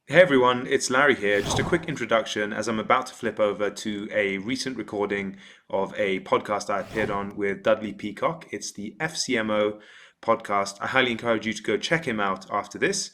Hey everyone, it's Larry here. Just a quick introduction as I'm about to flip over to a recent recording of a podcast I appeared on with Dudley Peacock. It's the FCMO podcast. I highly encourage you to go check him out after this.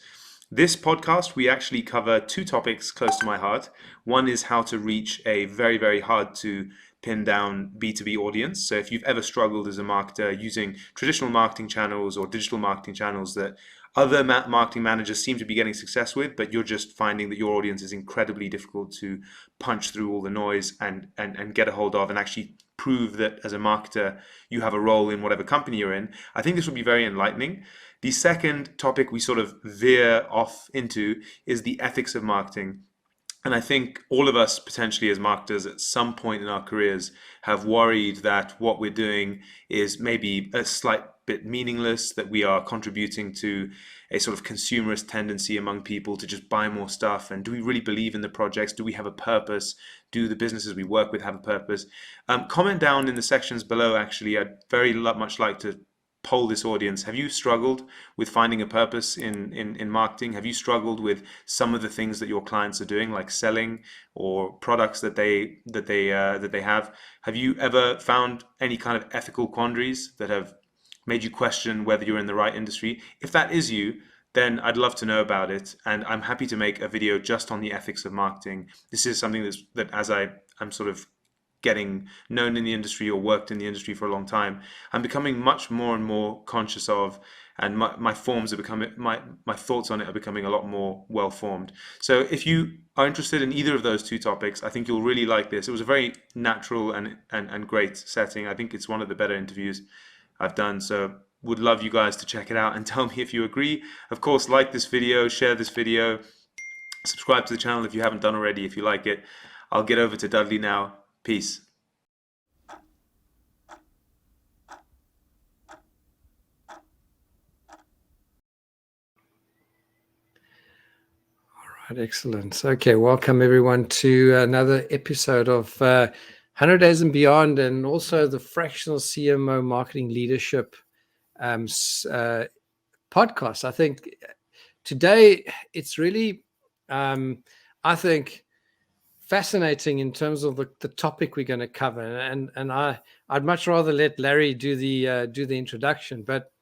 This podcast, we actually cover two topics close to my heart. One is how to reach a very, very hard to pin down B2B audience. So if you've ever struggled as a marketer using traditional marketing channels or digital marketing channels that other marketing managers seem to be getting success with, but you're just finding that your audience is incredibly difficult to punch through all the noise and get a hold of and actually prove that as a marketer you have a role in whatever company you're in. I think this will be very enlightening. The second topic we sort of veer off into is the ethics of marketing. And I think all of us potentially as marketers at some point in our careers have worried that what we're doing is maybe a slight bit meaningless, that we are contributing to a sort of consumerist tendency among people to just buy more stuff. And do we really believe in the projects? Do we have a purpose? Do the businesses we work with have a purpose? Comment down in the sections below, actually. I'd very much like to poll this audience. Have you struggled with finding a purpose in marketing? Have you struggled with some of the things that your clients are doing, like selling or products that they have? Have you ever found any kind of ethical quandaries that have made you question whether you're in the right industry? If that is you, then I'd love to know about it, and I'm happy to make a video just on the ethics of marketing. This is something that as I'm sort of getting known in the industry or worked in the industry for a long time, I'm becoming much more and more conscious of, and my forms are becoming, my thoughts on it are becoming a lot more well formed. So if you are interested in either of those two topics, I think you'll really like this. It was a very natural and great setting. I think it's one of the better interviews I've done. So would love you guys to check it out and tell me if you agree. Of course, like this video, share this video, subscribe to the channel if you haven't done already, if you like it. I'll get over to Dudley now. Peace. All right, excellent. Okay, welcome everyone to another episode of 100 Days and Beyond, and also the Fractional CMO Marketing Leadership podcast. I think today it's really, I think, fascinating in terms of the topic we're going to cover, and I'd much rather let Larry do the introduction, but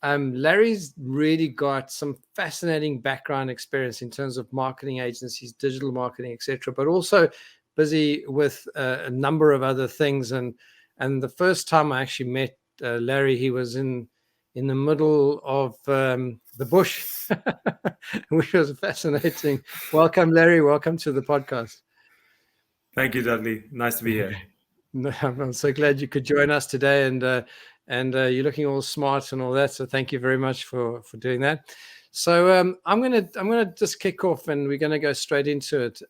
Larry's really got some fascinating background experience in terms of marketing agencies, digital marketing, etc., but also busy with a number of other things. And the first time I actually met Larry, he was in the middle of the bush, which was fascinating. Welcome, Larry. Welcome to the podcast. Thank you, Dudley. Nice to be here. I'm so glad you could join us today, and you're looking all smart and all that. So thank you very much for doing that. So I'm gonna just kick off, and we're gonna go straight into it.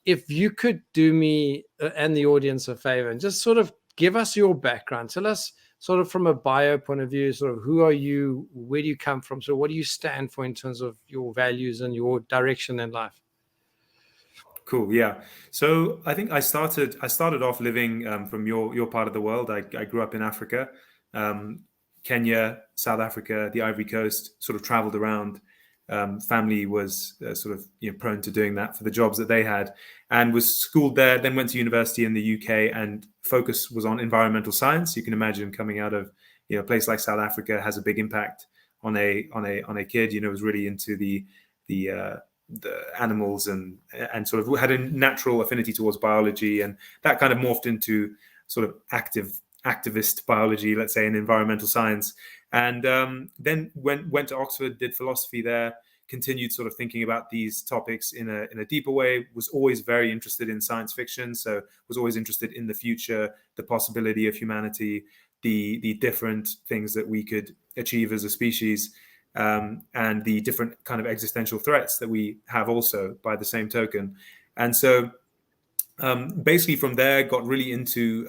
If you could do me and the audience a favor and just sort of give us your background, tell us sort of from a bio point of view, sort of who are you, where do you come from, so what do you stand for in terms of your values and your direction in life? Cool. Yeah. So I think I started off living from your part of the world. I grew up in Africa, Kenya, South Africa, the Ivory Coast. Sort of traveled around. Family was sort of prone to doing that for the jobs that they had, and was schooled there. Then went to university in the UK, and focus was on environmental science. You can imagine coming out of a place like South Africa has a big impact on a kid. Was really into the animals and sort of had a natural affinity towards biology, and that kind of morphed into sort of activist biology, let's say, in environmental science. And then went to Oxford, did philosophy there, continued sort of thinking about these topics in a deeper way. Was always very interested in science fiction, so was always interested in the future, the possibility of humanity, the different things that we could achieve as a species. And the different kind of existential threats that we have also by the same token. And so basically from there, got really into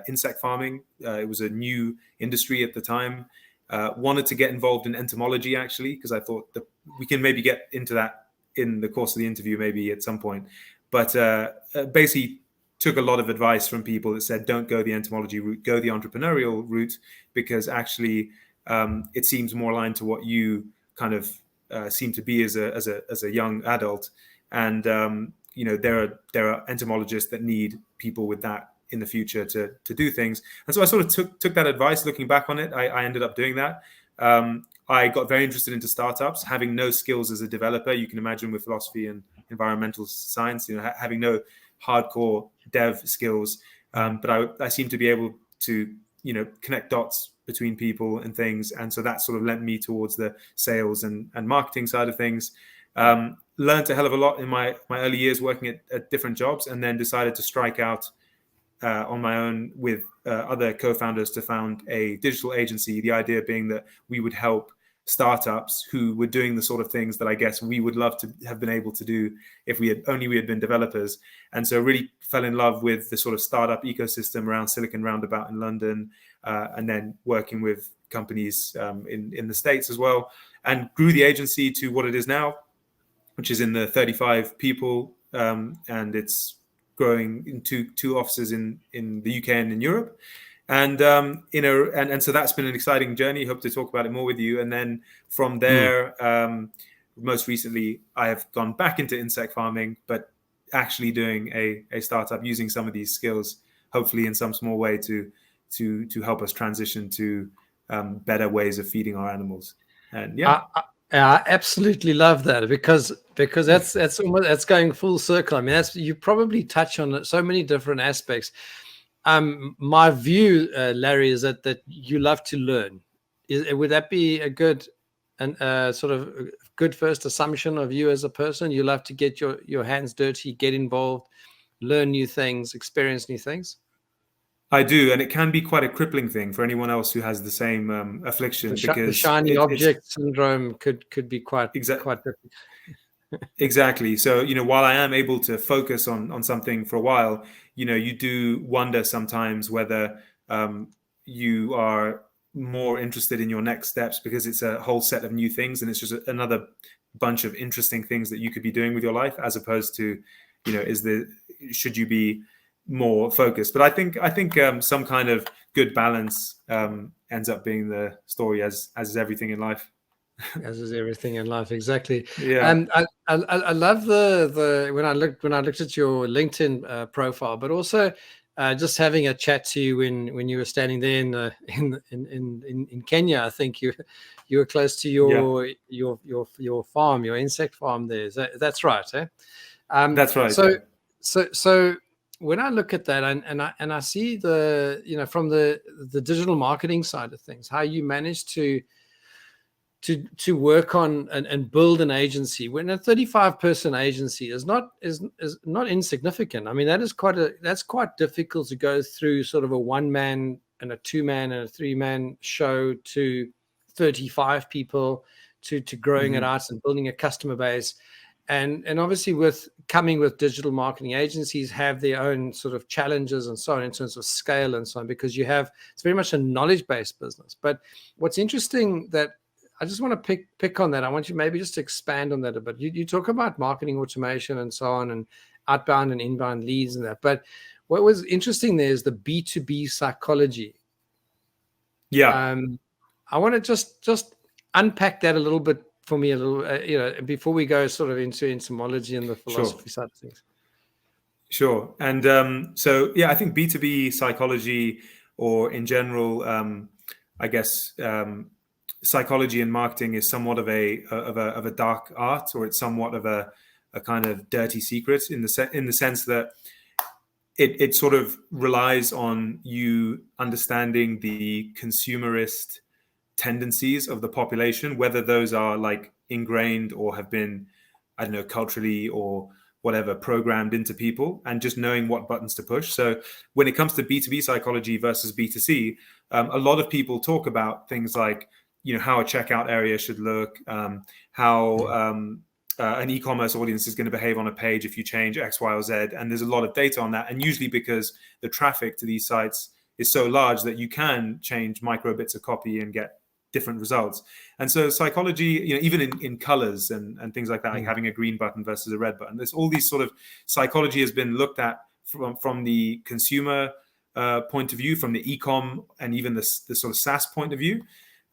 insect farming. It was a new industry at the time. Wanted to get involved in entomology, actually, because I thought that we can maybe get into that in the course of the interview, maybe at some point. But basically took a lot of advice from people that said, don't go the entomology route, go the entrepreneurial route, because actually it seems more aligned to what you kind of seem to be as a young adult. And there are entomologists that need people with that in the future to do things. And so I sort of took that advice. Looking back on it, I ended up doing that. I got very interested into startups, having no skills as a developer. You can imagine with philosophy and environmental science, having no hardcore dev skills. But I seem to be able to, connect dots between people and things. And so that sort of lent me towards the sales and marketing side of things. Learned a hell of a lot in my early years working at different jobs, and then decided to strike out on my own with other co-founders to found a digital agency. The idea being that we would help startups who were doing the sort of things that I guess we would love to have been able to do if we had been developers. And so really fell in love with the sort of startup ecosystem around Silicon Roundabout in London, and then working with companies in the States as well, and grew the agency to what it is now, which is in the 35 people, and it's growing into 2 offices in the UK and in Europe. And and so that's been an exciting journey. Hope to talk about it more with you. And then from there, most recently, I have gone back into insect farming, but actually doing a startup using some of these skills, hopefully in some small way to help us transition to better ways of feeding our animals. And yeah. I absolutely love that because that's going full circle. I mean, you probably touch on so many different aspects. My view, Larry, is that you love to learn. Would that be a good and sort of good first assumption of you as a person? You love to get your hands dirty, get involved, learn new things, experience new things. I do, and it can be quite a crippling thing for anyone else who has the same affliction. The shiny object syndrome could be quite difficult. Exactly. So, while I am able to focus on something for a while, you do wonder sometimes whether you are more interested in your next steps because it's a whole set of new things and it's just another bunch of interesting things that you could be doing with your life, as opposed to, should you be more focused? But I think some kind of good balance ends up being the story, as is everything in life. As is everything in life, exactly. Yeah. And I love the when I looked at your LinkedIn profile, but also just having a chat to you when you were standing there in Kenya. I think you were close to your farm, your insect farm there. That's right, eh? That's right. So when I look at that and I see from the digital marketing side of things, how you managed to work on and build an agency when a 35-person agency is not insignificant. I mean, that's quite difficult to go through sort of a 1-man and a 2-man and a 3-man show to 35 people to growing it out and building a customer base. And obviously with digital marketing agencies have their own sort of challenges and so on in terms of scale and so on, because it's very much a knowledge-based business. But what's interesting that I just want to pick on that. I want you maybe just to expand on that a bit. You talk about marketing automation and so on, and outbound and inbound leads and that. But what was interesting there is the B2B psychology. Yeah. I want to just unpack that a little bit for me, before we go sort of into entomology and the philosophy side of things. Sure. And so, I think B2B psychology, or in general, I guess, psychology and marketing is somewhat of a dark art, or it's somewhat of a kind of dirty secret in the sense that it sort of relies on you understanding the consumerist tendencies of the population, whether those are like ingrained or have been, I don't know, culturally or whatever programmed into people, and just knowing what buttons to push. So when it comes to B2B psychology versus B2C, a lot of people talk about things like, how a checkout area should look, how an e-commerce audience is going to behave on a page if you change X, Y, or Z. And there's a lot of data on that. And usually because the traffic to these sites is so large that you can change micro bits of copy and get different results. And so psychology, even in colors and things like that, like having a green button versus a red button, there's all these sort of psychology has been looked at from the consumer point of view, from the e-com, and even the sort of SaaS point of view.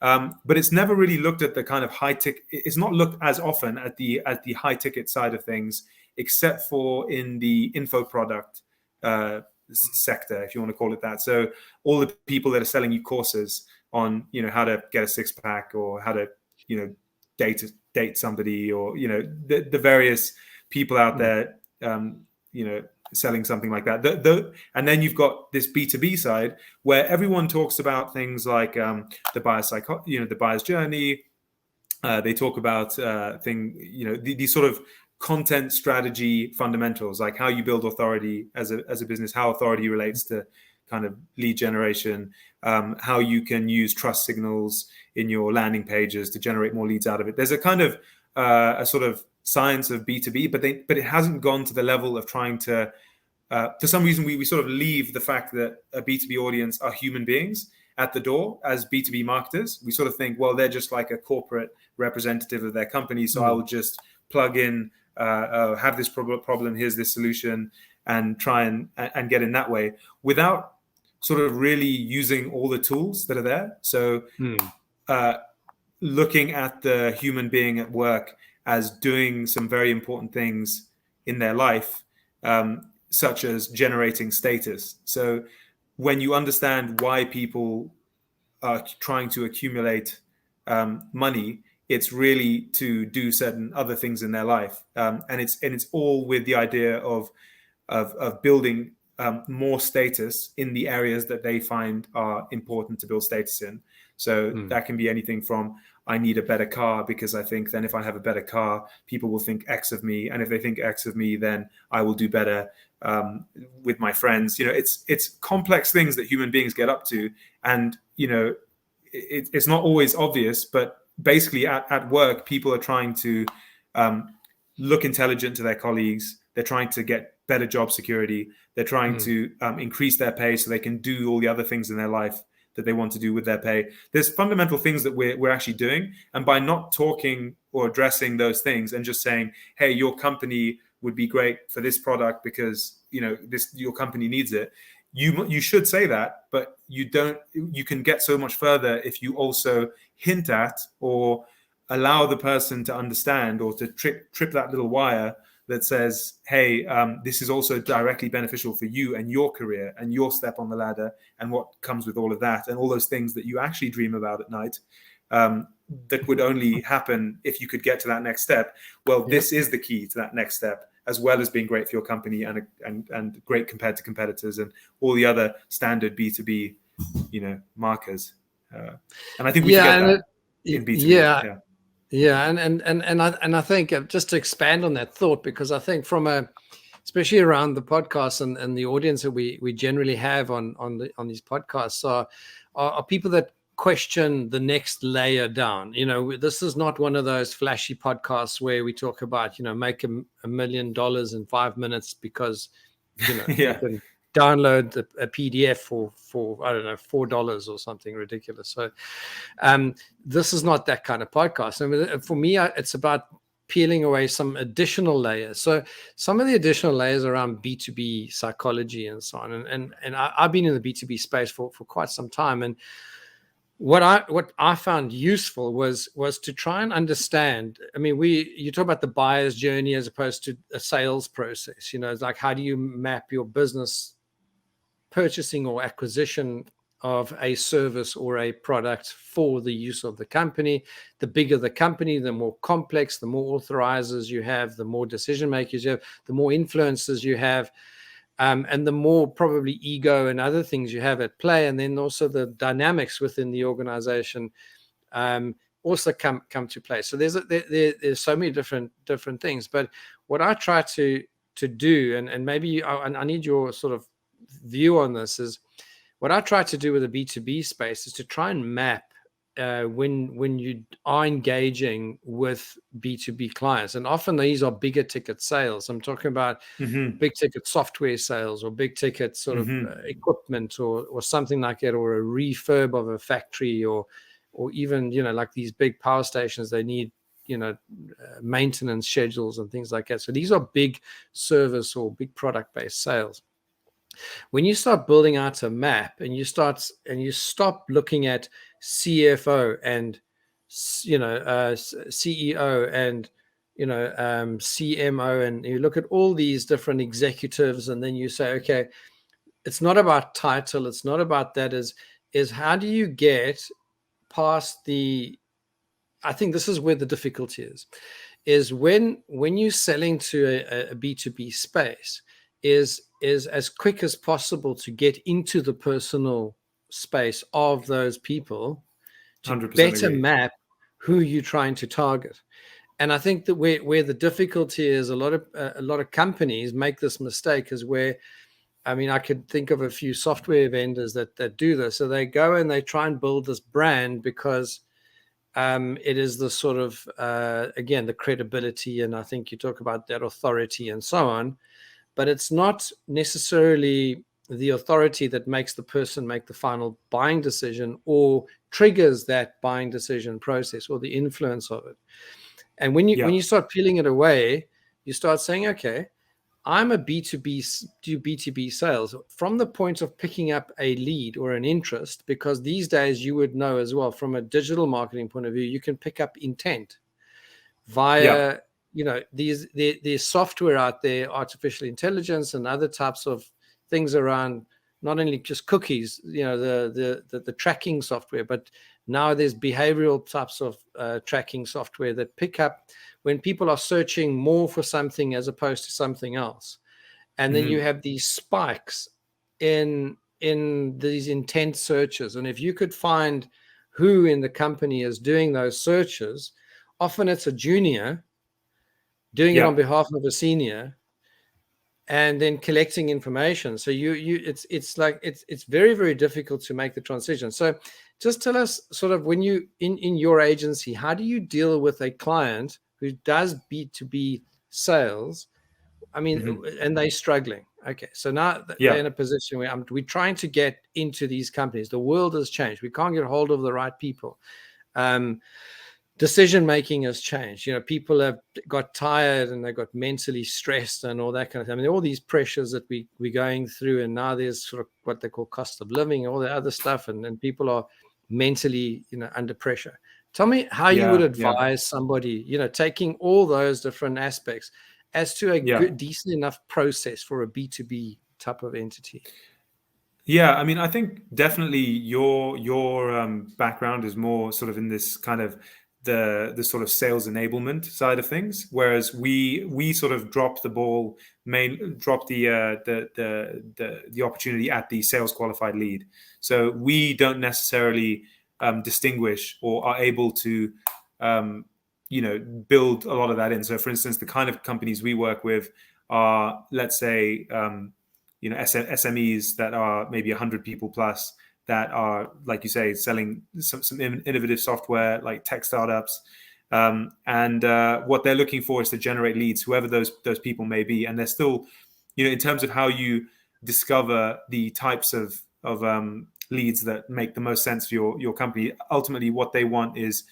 But it's never really looked at the kind of high ticket. It's not looked as often at the high ticket side of things, except for in the info product sector, if you want to call it that. So all the people that are selling you courses on, how to get a six pack, or how to, date somebody, or the various people out there, selling something like that. And then you've got this B2B side where everyone talks about things like the buyer's journey. They talk about these sort of content strategy fundamentals, like how you build authority as a business, how authority relates to kind of lead generation, how you can use trust signals in your landing pages to generate more leads out of it. There's a kind of a sort of science of B2B, but it hasn't gone to the level of trying to, for some reason, we sort of leave the fact that a B2B audience are human beings at the door as B2B marketers. We sort of think, well, they're just like a corporate representative of their company, so I will just plug in, have this problem, here's this solution, and try and get in that way without sort of really using all the tools that are there. So looking at the human being at work as doing some very important things in their life, such as generating status. So when you understand why people are trying to accumulate money, it's really to do certain other things in their life, and it's all with the idea of building more status in the areas that they find are important to build status in. So that can be anything from, I need a better car because I think then if I have a better car, people will think X of me, and if they think X of me, then I will do better with my friends. It's complex things that human beings get up to, and it's not always obvious, but basically at work, people are trying to look intelligent to their colleagues. They're trying to get better job security. They're trying to increase their pay so they can do all the other things in their life that they want to do with their pay. There's fundamental things that we're actually doing. And by not talking or addressing those things and just saying, hey, your company would be great for this product because your company needs it. You should say that, but you can get so much further if you also hint at or allow the person to understand, or to trip that little wire that says, hey, this is also directly beneficial for you and your career and your step on the ladder and what comes with all of that and all those things that you actually dream about at night, that would only happen if you could get to that next step. Well, this is the key to that next step, as well as being great for your company and great compared to competitors and all the other standard B2B, markers. And I think we forget that in B2B. Yeah, and I think just to expand on that thought, because I think especially around the podcast and the audience that we generally have on these podcasts are people that question the next layer down. This is not one of those flashy podcasts where we talk about make $1 million in 5 minutes because you can download a PDF for I don't know $4 or something ridiculous. So this is not that kind of podcast. I mean, for me, it's about peeling away some additional layers. So some of the additional layers around B2B psychology and so on. And I've been in the B2B space for quite some time. And what I found useful was to try and understand. I mean, you talk about the buyer's journey as opposed to a sales process. It's like, how do you map your business purchasing or acquisition of a service or a product for the use of the company? The bigger the company, the more complex, the more authorizers you have, the more decision makers you have, the more influencers you have, and the more probably ego and other things you have at play. And then also the dynamics within the organization also come to play. So there's so many different things. But what I try to do, and maybe I need your sort of view on this, is what I try to do with the B2B space is to try and map when you are engaging with B2B clients. And often these are bigger ticket sales. I'm talking about big ticket software sales or big ticket sort of equipment or something like that, or a refurb of a factory, or even, like these big power stations, they need, maintenance schedules and things like that. So these are big service or big product-based sales. When you start building out a map and you stop looking at CFO and CEO and CMO, and you look at all these different executives, and then you say, okay, it's not about title, it's not about that. Is how do you get past the? I think this is where the difficulty is when you're selling to a B2B space, is as quick as possible to get into the personal space of those people to 100% better agree. map who you're trying to target. And I think that where the difficulty is, a lot of companies make this mistake, is where, I mean, I could think of a few software vendors that do this. So they go and they try and build this brand because it is the sort of, again, the credibility. And I think you talk about that authority and so on, but it's not necessarily the authority that makes the person make the final buying decision or triggers that buying decision process or the influence of it. And when you start peeling it away, you start saying, okay, I'm a B2B, do B2B sales from the point of picking up a lead or an interest, because these days you would know as well, from a digital marketing point of view, you can pick up intent via, there's software out there, artificial intelligence and other types of things around, not only just cookies, the tracking software, but now there's behavioral types of tracking software that pick up when people are searching more for something as opposed to something else. And then you have these spikes in these intent searches. And if you could find who in the company is doing those searches, often it's a junior doing it on behalf of a senior, and then collecting information. So it's like it's very, very difficult to make the transition. So just tell us, sort of, when you in your agency, how do you deal with a client who does B2B sales? I mean, and they're struggling. Okay, so now they're in a position where we're trying to get into these companies. The world has changed. We can't get hold of the right people. Decision making has changed. People have got tired and they got mentally stressed and all that kind of thing. I mean, all these pressures that we're going through, and now there's sort of what they call cost of living, all the other stuff, and people are mentally, under pressure. Tell me how you would advise somebody, taking all those different aspects as to a good, decent enough process for a B2B type of entity. Yeah, I mean, I think definitely your background is more sort of in this kind of the sort of sales enablement side of things, whereas we sort of drop the opportunity at the sales qualified lead. So we don't necessarily distinguish or are able to build a lot of that in. So, for instance, the kind of companies we work with are, let's say, SMEs that are maybe 100 people plus, that are, like you say, selling some innovative software, like tech startups. And what they're looking for is to generate leads, whoever those people may be. And they're still, in terms of how you discover the types of leads that make the most sense for your company, ultimately what they want is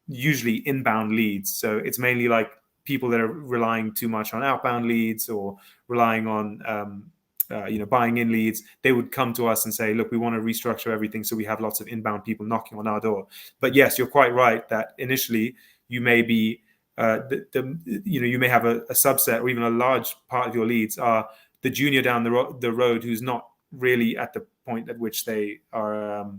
usually inbound leads. So it's mainly like people that are relying too much on outbound leads or relying on buying in leads. They would come to us and say, look, we want to restructure everything so we have lots of inbound people knocking on our door. But yes, you're quite right that initially you may be you may have a subset or even a large part of your leads are the junior down the road who's not really at the point at which they are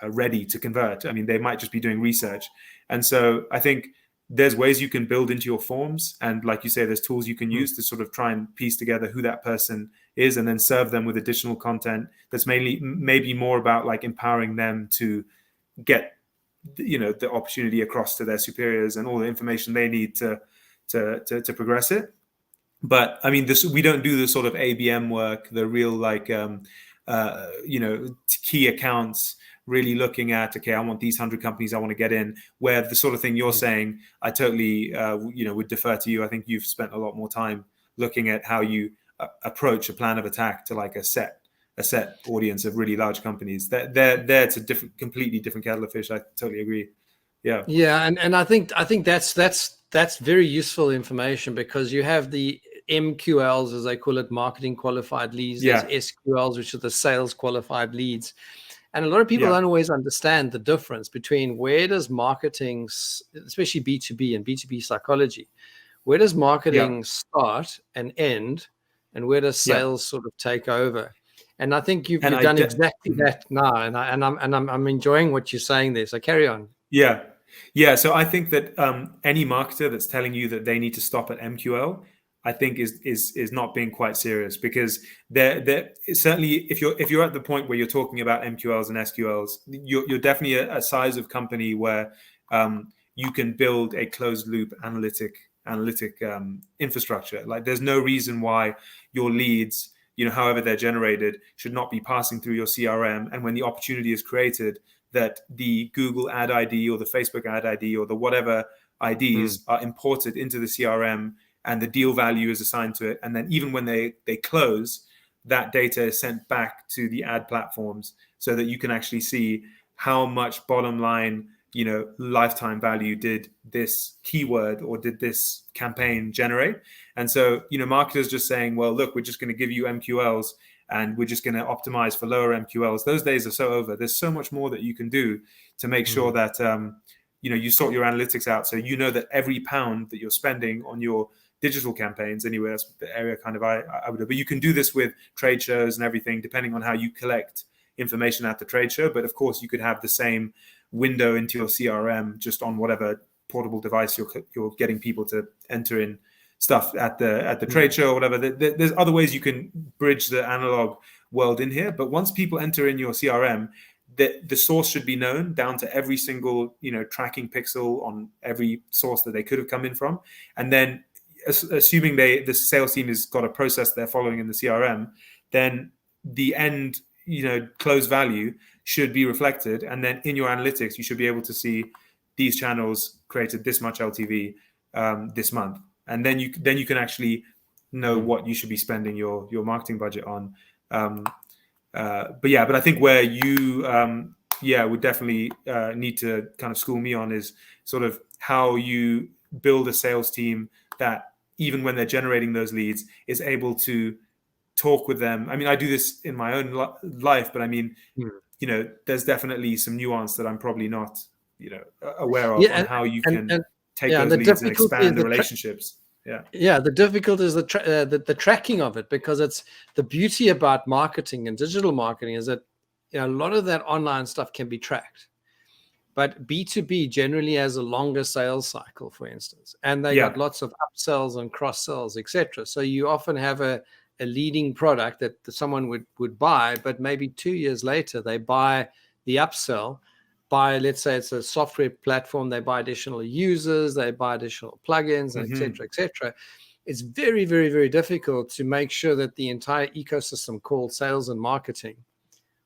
ready to convert. I mean, they might just be doing research. And so I think there's ways you can build into your forms. And like you say, there's tools you can use to sort of try and piece together who that person is, and then serve them with additional content that's maybe more about like empowering them to get, the opportunity across to their superiors and all the information they need to progress it. But I mean, we don't do the sort of ABM work, the real like, key accounts, really looking at, okay, I want these 100 companies I want to get in, where the sort of thing you're saying, I totally, would defer to you. I think you've spent a lot more time looking at how you approach a plan of attack to like a set audience of really large companies. It's a completely different kettle of fish. I totally agree. Yeah. Yeah. And I think that's very useful information, because you have the MQLs, as they call it, marketing qualified leads. There's SQLs, which are the sales qualified leads. And a lot of people Yeah. don't always understand the difference between where does marketing, especially B2B and B2B psychology, where does Yeah. marketing start and end, and where does Yeah. sales sort of take over? And I think And you've I done de- exactly Mhm. that now, and I'm enjoying what you're saying there. So carry on. Yeah. Yeah. So I think that any marketer that's telling you that they need to stop at MQL, I think is not being quite serious, because they're certainly, if you're at the point where you're talking about MQLs and SQLs, you're definitely a size of company where you can build a closed loop analytic infrastructure. Like, there's no reason why your leads, however they're generated, should not be passing through your CRM. And when the opportunity is created, that the Google ad ID or the Facebook ad ID or the whatever Mm, IDs are imported into the CRM, and the deal value is assigned to it. And then even when they close, that data is sent back to the ad platforms, so that you can actually see how much bottom line, lifetime value did this keyword or did this campaign generate. And so, marketers just saying, well, look, we're just going to give you MQLs and we're just going to optimize for lower MQLs. Those days are so over. There's so much more that you can do to make sure mm, that you sort your analytics out, so you know that every pound that you're spending on your digital campaigns, anyway, that's the area kind of I would do. But you can do this with trade shows and everything, depending on how you collect information at the trade show. But of course, you could have the same window into your CRM just on whatever portable device you're getting people to enter in stuff at the trade mm, show or whatever. There's other ways you can bridge the analog world in here. But once people enter in your CRM, the source should be known down to every single tracking pixel on every source that they could have come in from. And then, assuming the sales team has got a process they're following in the CRM, then the end close value should be reflected, and then in your analytics you should be able to see these channels created this much LTV this month, and then you can actually know mm. what you should be spending your marketing budget on. Um, but I think where you would definitely need to kind of school me on is sort of how you build a sales team that, even when they're generating those leads, is able to talk with them. I mean, I do this in my own life, but I mean, Mm. there's definitely some nuance that I'm probably not, aware of, Yeah, on how you and can and take yeah, and those the leads and difficulty is expand the relationships. Yeah. the difficulty is the tracking of it, because it's the beauty about marketing and digital marketing is that a lot of that online stuff can be tracked. But B2B generally has a longer sales cycle, for instance, and they got Yeah. lots of upsells and cross sells, etc. So you often have a leading product that someone would buy, but maybe 2 years later they buy the upsell. By, let's say it's a software platform, they buy additional users, they buy additional plugins, and Mm-hmm. etc. etc. It's very, very, very difficult to make sure that the entire ecosystem called sales and marketing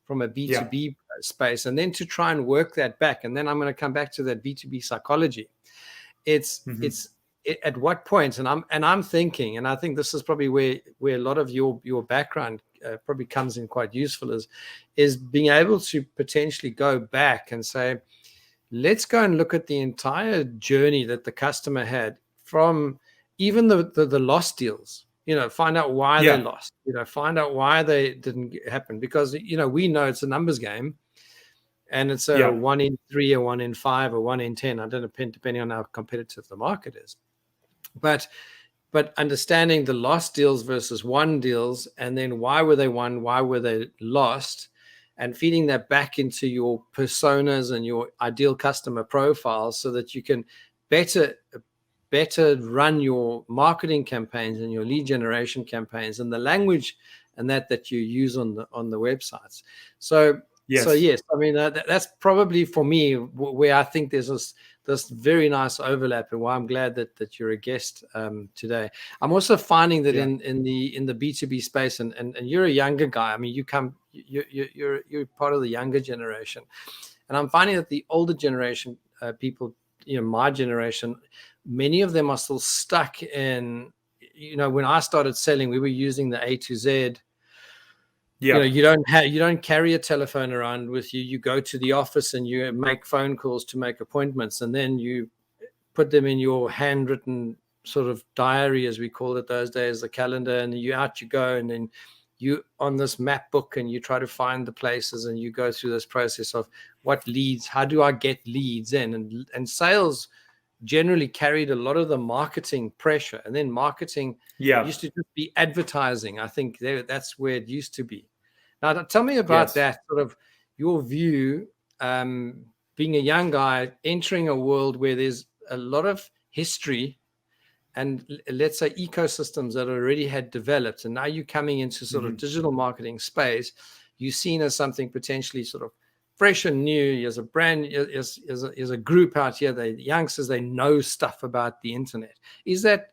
from a Yeah. B2B space, and then to try and work that back. And then I'm going to come back to that B2B psychology. It's Mm-hmm. it's at what point, and I'm thinking, and I think this is probably where a lot of your background probably comes in quite useful, is being able to potentially go back and say, let's go and look at the entire journey that the customer had, from even the lost deals, find out why they Yeah. lost, find out why they didn't happen, because we know it's a numbers game, and it's a Yeah. 1 in 3 or 1 in 5 or 1 in 10. I don't know, depending on how competitive the market is, but understanding the lost deals versus won deals, and then why were they won, why were they lost, and feeding that back into your personas and your ideal customer profiles, so that you can better run your marketing campaigns and your lead generation campaigns, and the language and that you use on the websites. So Yes. yes, I mean that's probably for me where I think there's this very nice overlap, and why I'm glad that you're a guest today. I'm also finding that Yeah. in the B2B space, and you're a younger guy. I mean, you're part of the younger generation, and I'm finding that the older generation people, my generation, many of them are still stuck in, when I started selling, we were using the A to Z. Yeah. You don't carry a telephone around with you. You go to the office and you make phone calls to make appointments, and then you put them in your handwritten sort of diary, as we called it those days, the calendar, and you go, and then you on this map book and you try to find the places and you go through this process of what leads, how do I get leads in? And sales generally carried a lot of the marketing pressure, and then marketing used to just be advertising. I think that's where it used to be. Now, tell me about that, sort of your view, being a young guy entering a world where there's a lot of history and, let's say, ecosystems that already had developed, and now you're coming into sort of digital marketing space. You're seen as something potentially sort of fresh and new, as a brand, as a group out here. The youngsters, they know stuff about the internet. Is that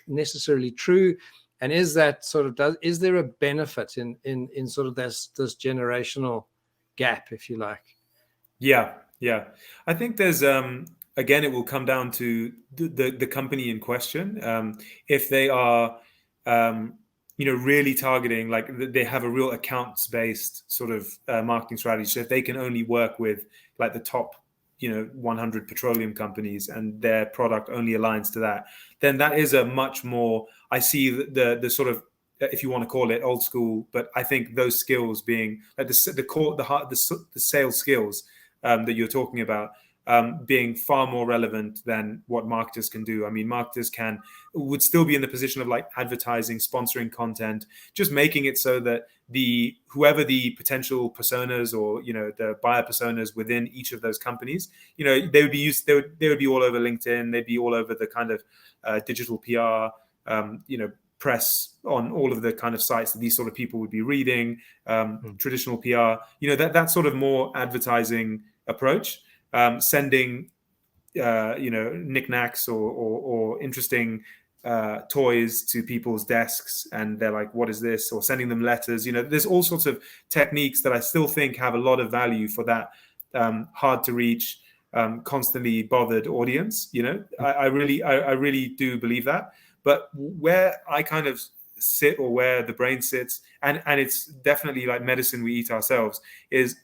necessarily true? And is that sort of is there a benefit in sort of this generational gap, if you like? Yeah. I think there's again, it will come down to the company in question. If they are really targeting, like they have a real accounts based sort of marketing strategy. So if they can only work with like the top 100 petroleum companies and their product only aligns to that, then that is a much more, I see the sort of, if you want to call it old school, but I think those skills being like the sales skills that you're talking about, being far more relevant than what marketers can do. I mean, marketers would still be in the position of like advertising, sponsoring content, just making it so that whoever the potential personas or the buyer personas within each of those companies, they would be all over LinkedIn, they'd be all over the kind of digital PR, press on all of the kind of sites that these sort of people would be reading, traditional PR, that sort of more advertising approach. Sending knickknacks or interesting toys to people's desks, and they're like, what is this? Or sending them letters. There's all sorts of techniques that I still think have a lot of value for that hard to reach, constantly bothered audience. I really do believe that. But where I kind of sit, or where the brain sits, and it's definitely like medicine we eat ourselves, is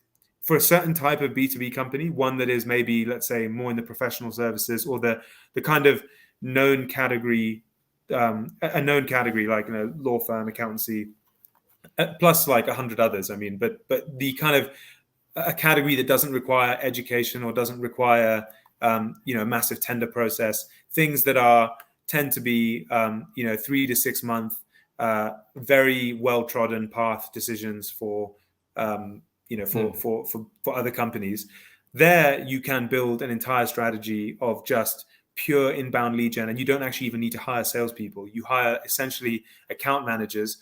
for a certain type of B2B company, one that is maybe, let's say, more in the professional services, or the kind of known category, a known category like law firm, accountancy, plus like 100 others. I mean, but the kind of a category that doesn't require education or doesn't require a massive tender process, things that tend to be 3 to 6 month, very well trodden path decisions for other companies. There you can build an entire strategy of just pure inbound lead gen, and you don't actually even need to hire salespeople. You hire essentially account managers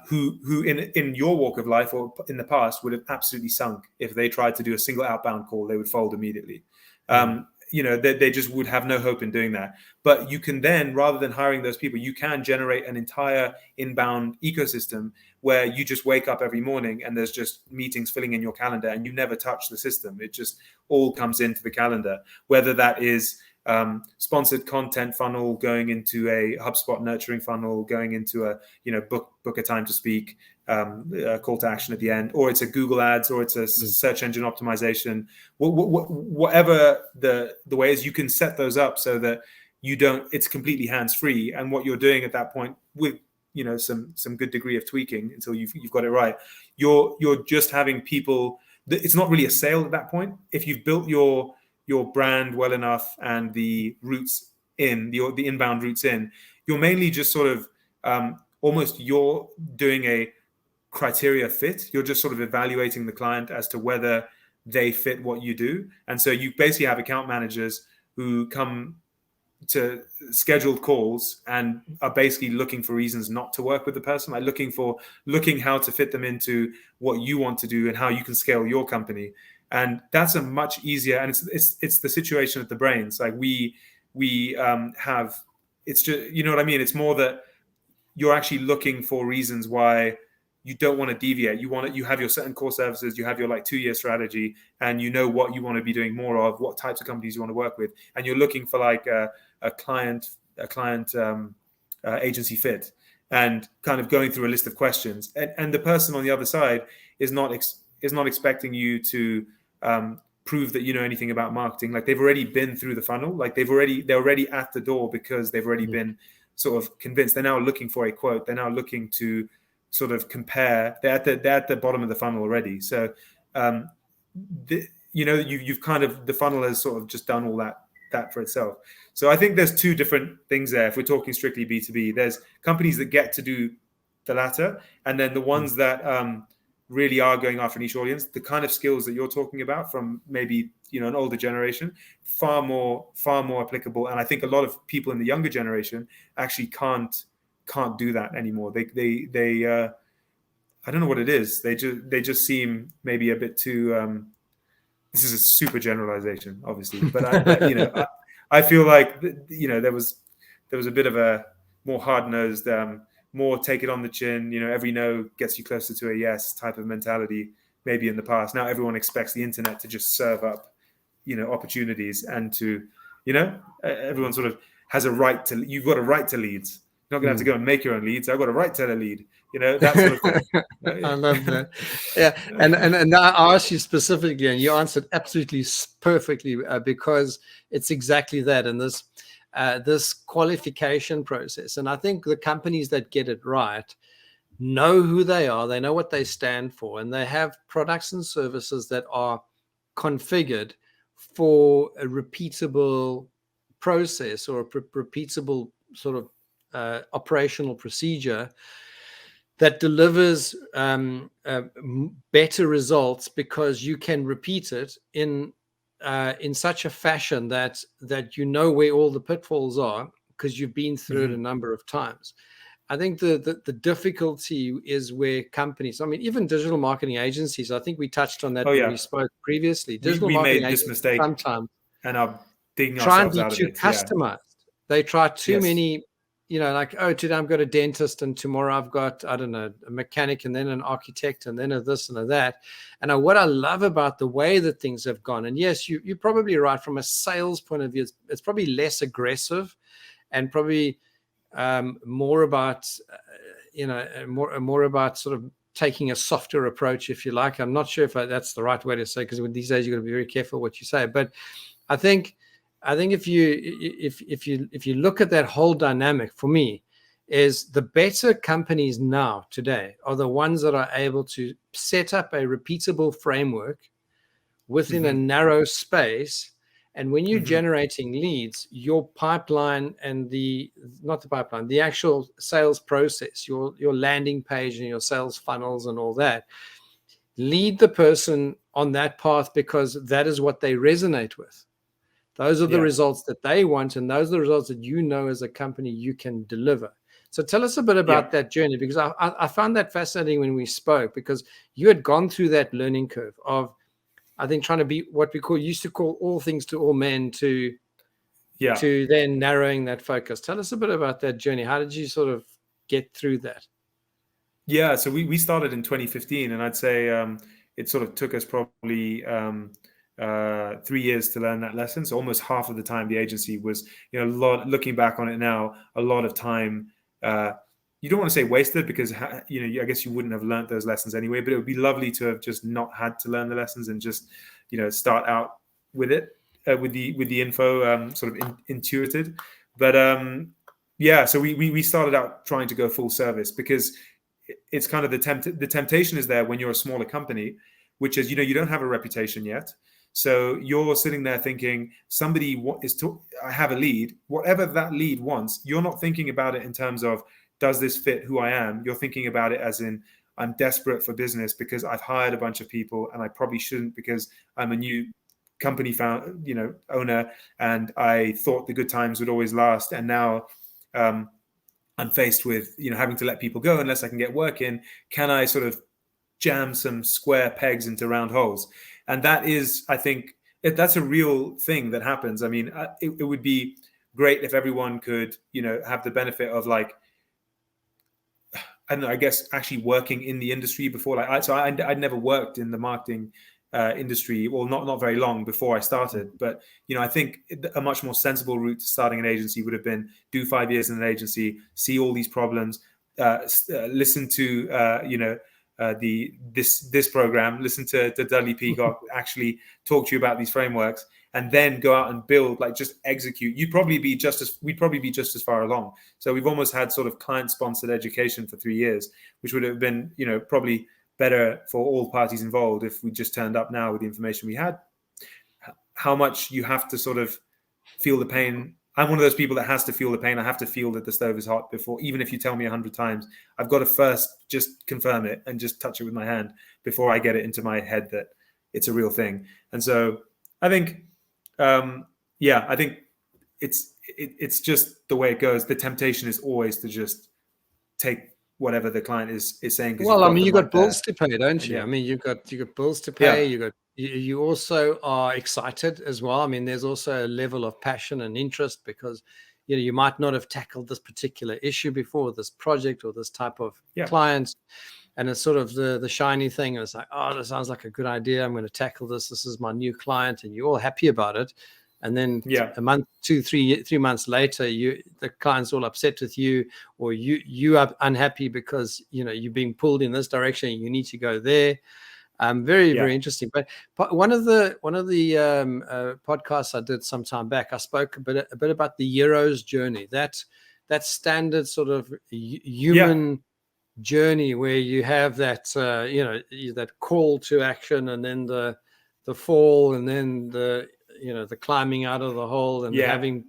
who in your walk of life or in the past would have absolutely sunk. If they tried to do a single outbound call, they would fold immediately. They just would have no hope in doing that. But you can then, rather than hiring those people, you can generate an entire inbound ecosystem where you just wake up every morning and there's just meetings filling in your calendar, and you never touch the system. It just all comes into the calendar, whether that is sponsored content funnel going into a HubSpot nurturing funnel, going into a book a time to speak, a call to action at the end, or it's a Google ads, or it's a search engine optimization. Whatever the way is, you can set those up so that it's completely hands free. And what you're doing at that point, with some good degree of tweaking until you've got it right, you're just having people. It's not really a sale at that point. If you've built your brand well enough and the roots in the inbound roots in, you're mainly just sort of almost you're doing a criteria fit. You're just sort of evaluating the client as to whether they fit what you do. And so you basically have account managers who come to scheduled calls and are basically looking for reasons not to work with the person, like looking how to fit them into what you want to do and how you can scale your company. And that's a much easier, and it's the situation at the brains. Like we have, it's just, you know what I mean? It's more that you're actually looking for reasons why you don't want to deviate. You have your certain core services, you have your like 2-year strategy, and you know what you want to be doing more of, what types of companies you want to work with, and you're looking for like a client agency fit, and kind of going through a list of questions. And the person on the other side is not expecting you to prove that you know anything about marketing. Like they've already been through the funnel, like they're already at the door because they've already been sort of convinced. They're now looking for a quote. They're now looking to sort of compare. They're at the bottom of the funnel already. So you've kind of, the funnel has sort of just done all that for itself. So I think there's two different things there. If we're talking strictly B2B, there's companies that get to do the latter, and then the ones that really are going after a niche audience. The kind of skills that you're talking about from maybe an older generation, far more applicable. And I think a lot of people in the younger generation actually can't do that anymore. They I don't know what it is. They just seem maybe a bit too. This is a super generalization, obviously, but I feel like there was a bit of a more hard-nosed, more take it on the chin. Every no gets you closer to a yes type of mentality. Maybe in the past, now everyone expects the internet to just serve up, opportunities, and to, everyone sort of has a right to. You've got a right to leads. You're not going to have to go and make your own leads. I've got a right to a lead. That sort of thing. I love that. Yeah, and I asked you specifically, and you answered absolutely perfectly, because it's exactly that. And this qualification process, and I think the companies that get it right know who they are, they know what they stand for, and they have products and services that are configured for a repeatable process or a repeatable sort of operational procedure that delivers better results, because you can repeat it in such a fashion that you know where all the pitfalls are, because you've been through it a number of times. I think the difficulty is where companies, I mean, even digital marketing agencies, I think we touched on that when we spoke previously. Digital marketing made this mistake sometimes and are digging try and ourselves be out of too it. customized. They try too many, like, oh, today I've got a dentist, and tomorrow I've got, I don't know, a mechanic, and then an architect, and then a this and a that. And what I love about the way that things have gone, and yes, you're probably right, from a sales point of view, it's probably less aggressive, and probably more about, more about sort of taking a softer approach, if you like. I'm not sure if that's the right way to say, because these days you've got to be very careful what you say. But I think if you look at that whole dynamic, for me, is the better companies now today are the ones that are able to set up a repeatable framework within a narrow space. And when you're generating leads, your pipeline and the actual sales process, your landing page and your sales funnels and all that, lead the person on that path, because that is what they resonate with. Those are the results that they want, and those are the results that as a company you can deliver. So tell us a bit about that journey, because I found that fascinating when we spoke, because you had gone through that learning curve of, I think, trying to be what we used to call all things to all men, to then narrowing that focus. Tell us a bit about that journey. How did you sort of get through that? Yeah, so we started in 2015, and I'd say it sort of took us probably 3 years to learn that lesson. So almost half of the time the agency was, looking back on it now, a lot of time. You don't want to say wasted, because I guess you wouldn't have learned those lessons anyway. But it would be lovely to have just not had to learn the lessons, and just start out with it, with the info sort of intuited. But so we started out trying to go full service, because it's kind of the temptation is there when you're a smaller company, which is you don't have a reputation yet. So you're sitting there thinking, I have a lead, whatever that lead wants. You're not thinking about it in terms of, does this fit who I am? You're thinking about it as in, I'm desperate for business because I've hired a bunch of people, and I probably shouldn't, because I'm a new company owner, and I thought the good times would always last. And now I'm faced with, having to let people go unless I can get work in. Can I sort of jam some square pegs into round holes? And that is, I think, that's a real thing that happens. I mean, it would be great if everyone could, have the benefit of, like, I don't know, I guess actually working in the industry before. I'd never worked in the marketing industry, well, not very long before I started. But, I think a much more sensible route to starting an agency would have been do 5 years in an agency, see all these problems, listen to, this program, listen to Dudley Peacock actually talk to you about these frameworks, and then go out and build, like just execute, we'd probably be just as far along. So we've almost had sort of client-sponsored education for 3 years, which would have been, probably better for all parties involved if we just turned up now with the information we had. How much you have to sort of feel the pain. I'm one of those people that has to feel the pain. I have to feel that the stove is hot before, even if you tell me 100 times, I've got to first just confirm it and just touch it with my hand before I get it into my head that it's a real thing. And so I think, I think it's just the way it goes. The temptation is always to just take whatever the client is saying. Well, I mean, you got bills to pay, don't you? Yeah. I mean, you got bills to pay. You also are excited as well. I mean, there's also a level of passion and interest because you might not have tackled this particular issue before, this project or this type of clients, and it's sort of the shiny thing. And it's like, oh, that sounds like a good idea. I'm going to tackle this. This is my new client, and you're all happy about it. And then a month, 3 months later, the client's all upset with you, or you are unhappy because you're being pulled in this direction. You need to go there. Very interesting. But one of the podcasts I did some time back, I spoke a bit about the hero's journey. That standard sort of human journey where you have that that call to action, and then the fall, and then the climbing out of the hole, and having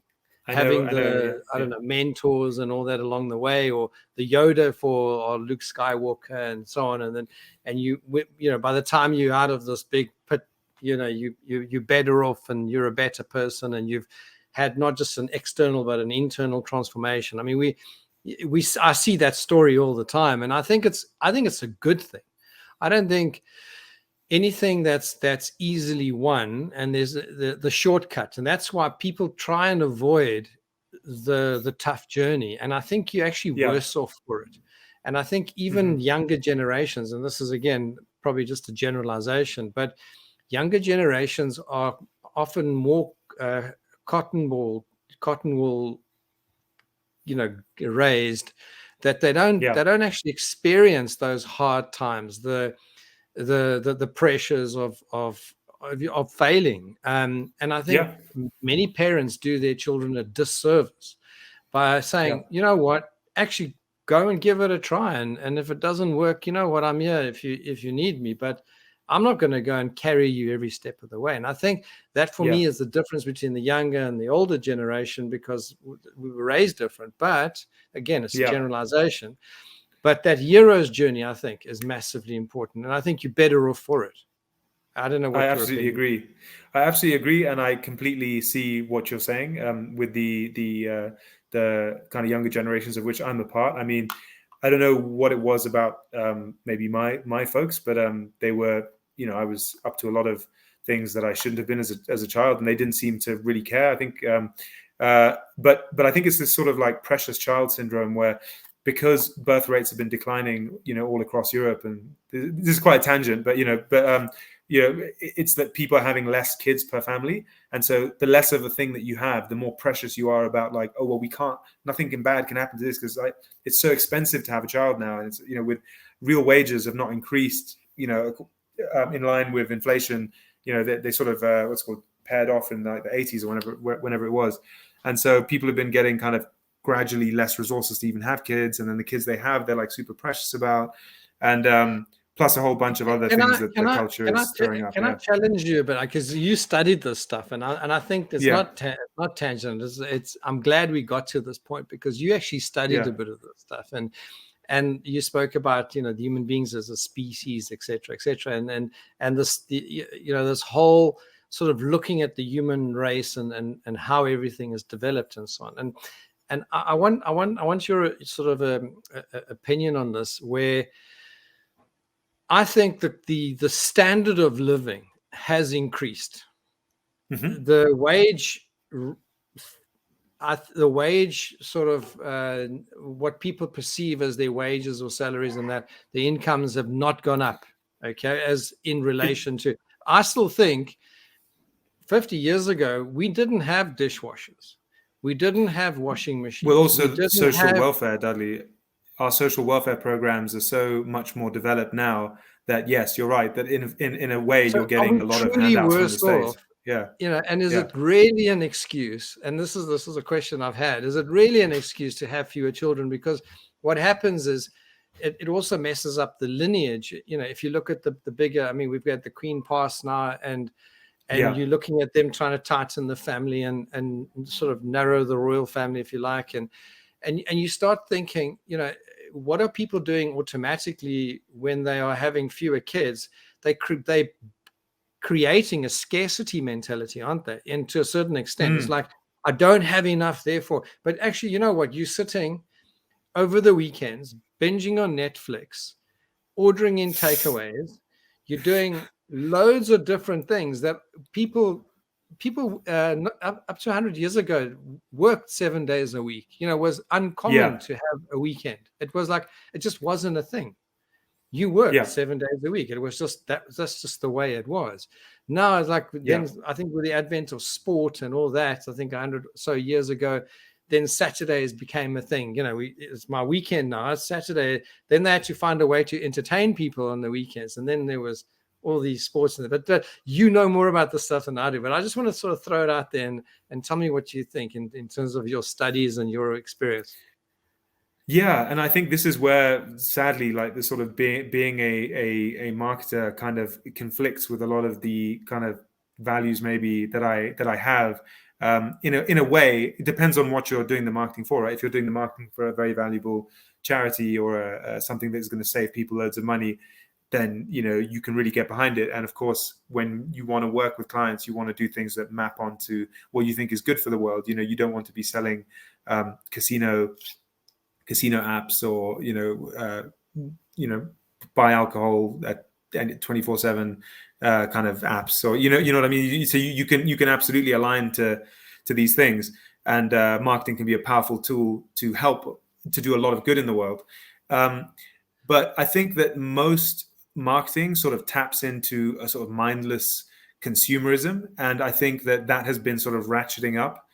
mentors and all that along the way, or the Yoda or Luke Skywalker and so on. And then, by the time you're out of this big pit, you're better off, and you're a better person, and you've had not just an external but an internal transformation. I mean, I see that story all the time, and I think it's a good thing. I don't think anything that's easily won, and there's the shortcut, and that's why people try and avoid the tough journey. And I think you're actually worse off for it. And I think even younger generations, and this is again probably just a generalization, but younger generations are often more cotton wool raised, that they don't actually experience those hard times, the pressures of failing, and I think many parents do their children a disservice by saying, you know what, actually go and give it a try, and if it doesn't work, you know what, I'm here if you need me, but I'm not going to go and carry you every step of the way. And I think that for me is the difference between the younger and the older generation, because we were raised different. But again, it's a generalization. But that hero's journey, I think, is massively important. And I think you're better off for it. I don't know what I absolutely agree. I absolutely agree. And I completely see what you're saying with the kind of younger generations of which I'm a part. I mean, I don't know what it was about maybe my folks, but they were, I was up to a lot of things that I shouldn't have been as a child, and they didn't seem to really care. I think, but I think it's this sort of like precious child syndrome where, because birth rates have been declining, all across Europe, and this is quite a tangent, but it's that people are having less kids per family, and so the less of a thing that you have, the more precious you are about, like, oh well, nothing bad can happen to this, because it's so expensive to have a child now, and it's with real wages have not increased in line with inflation. They sort of what's called paired off in like the 80s or whenever it was, and so people have been getting kind of gradually less resources to even have kids, and then the kids they have, they're like super precious about, and plus a whole bunch of other things that the culture is throwing up. Can I challenge you a bit, because you studied this stuff, and I think it's not tangent. I'm glad we got to this point, because you actually studied a bit of this stuff, and you spoke about the human beings as a species, etc., and this this whole sort of looking at the human race and how everything is developed and so on. And I want your sort of opinion on this, where I think that the standard of living has increased. The wage sort of what people perceive as their wages or salaries, and that the incomes have not gone up, as in relation to, I still think 50 years ago, we didn't have dishwashers. We didn't have washing machines. Well, also social welfare, Dudley. Our social welfare programs are so much more developed now that, yes, you're right, that in a way you're getting a lot of handouts from the state. Yeah. And is Yeah. it really an excuse? And this is a question I've had. Is it really an excuse to have fewer children? Because what happens is it also messes up the lineage. If you look at the bigger, I mean, we've got the Queen passed now, and Yeah. you're looking at them trying to tighten the family and sort of narrow the royal family, if you like, and you start thinking, what are people doing automatically when they are having fewer kids? They creating a scarcity mentality, aren't they? And to a certain extent, it's Mm. like, I don't have enough, therefore. But actually, you know what? You're sitting over the weekends, binging on Netflix, ordering in takeaways. You're doing loads of different things that people up to 100 years ago worked 7 days a week. Was uncommon Yeah. to have a weekend. It was like, it just wasn't a thing. You worked Yeah. 7 days a week. It was just that's just the way it was. Now it's like, Yeah. then I think with the advent of sport and all that, I think 100 or so years ago, then Saturdays became a thing. It's my weekend now. It's Saturday. Then they had to find a way to entertain people on the weekends, and then there was all these sports. But you know more about this stuff than I do. But I just want to sort of throw it out there and tell me what you think in terms of your studies and your experience. Yeah, and I think this is where, sadly, like the sort of being a marketer kind of conflicts with a lot of the kind of values maybe that I have. In a way, it depends on what you're doing the marketing for, right? If you're doing the marketing for a very valuable charity or something that's going to save people loads of money, then you can really get behind it. And of course, when you want to work with clients, you want to do things that map onto what you think is good for the world. You don't want to be selling casino apps, or buy alcohol at 24/7 kind of apps, or what I mean. So you can absolutely align to these things, and marketing can be a powerful tool to help to do a lot of good in the world. But I think that most marketing sort of taps into a sort of mindless consumerism, and I think that has been sort of ratcheting up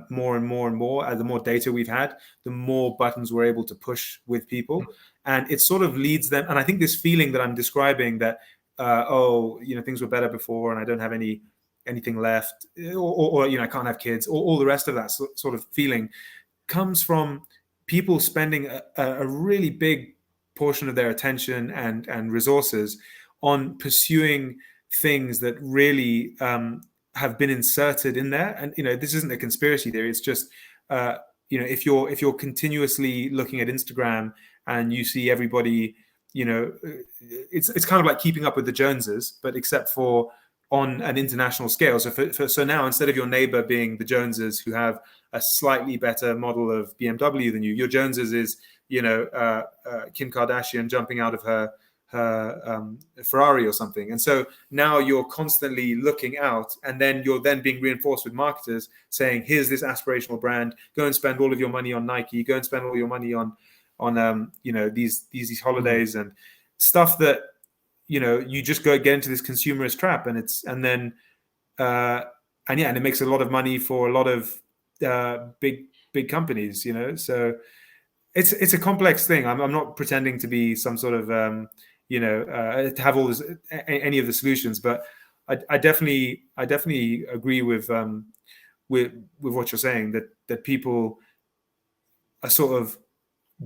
more and more and more. As the more data we've had, the more buttons we're able to push with people, and it sort of leads them. And I think this feeling that I'm describing, that things were better before, and I don't have anything left, or I can't have kids, or all the rest of that sort of feeling, comes from people spending a really big portion of their attention and resources on pursuing things that really have been inserted in there. And this isn't a conspiracy theory. It's just if you're continuously looking at Instagram and you see everybody, it's kind of like keeping up with the Joneses, but except for on an international scale. So now, instead of your neighbor being the Joneses, who have a slightly better model of BMW than you, your Joneses is Kim Kardashian jumping out of her Ferrari or something. And so now you're constantly looking out, and then you're then being reinforced with marketers saying, here's this aspirational brand, go and spend all of your money on Nike, go and spend all your money on these holidays and stuff that you just go get into this consumerist trap, and it makes a lot of money for a lot of big companies. So it's a complex thing. I'm not pretending to be some sort of to have all this, any of the solutions, but I definitely agree with what you're saying, that people are sort of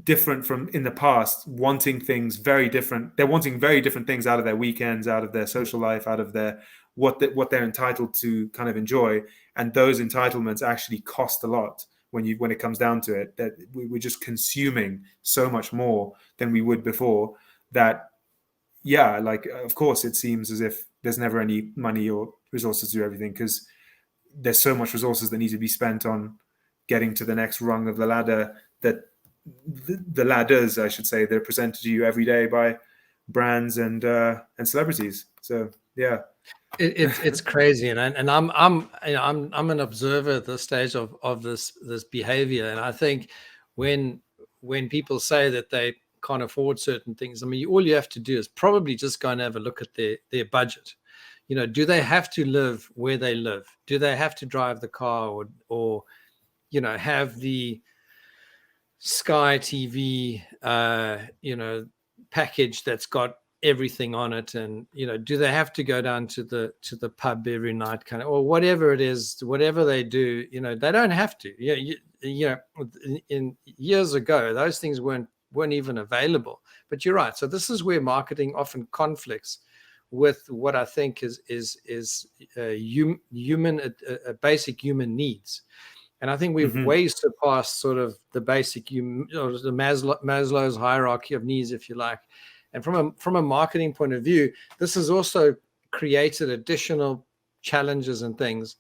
different from in the past, wanting things very different. They're wanting very different things out of their weekends, out of their social life, out of their what they're entitled to kind of enjoy, and those entitlements actually cost a lot when it comes down to it. That we're just consuming so much more than we would before. That of course it seems as if there's never any money or resources to do everything, because there's so much resources that need to be spent on getting to the next rung of the ladder, that the ladders, I should say, they're presented to you every day by brands and celebrities. So yeah, it's crazy, and I'm an observer at this stage of this behavior, and I think when people say that they can't afford certain things, I mean, all you have to do is probably just go and have a look at their budget. Do they have to live where they live? Do they have to drive the car, or have the Sky TV package that's got everything on it, and do they have to go down to the pub every night, kind of, or whatever it is, whatever they do, they don't have to. In years ago, those things weren't even available. But you're right. So this is where marketing often conflicts with what I think is human basic human needs. And I think we've way surpassed sort of the basic the Maslow's hierarchy of needs, if you like. And from a marketing point of view, this has also created additional challenges and things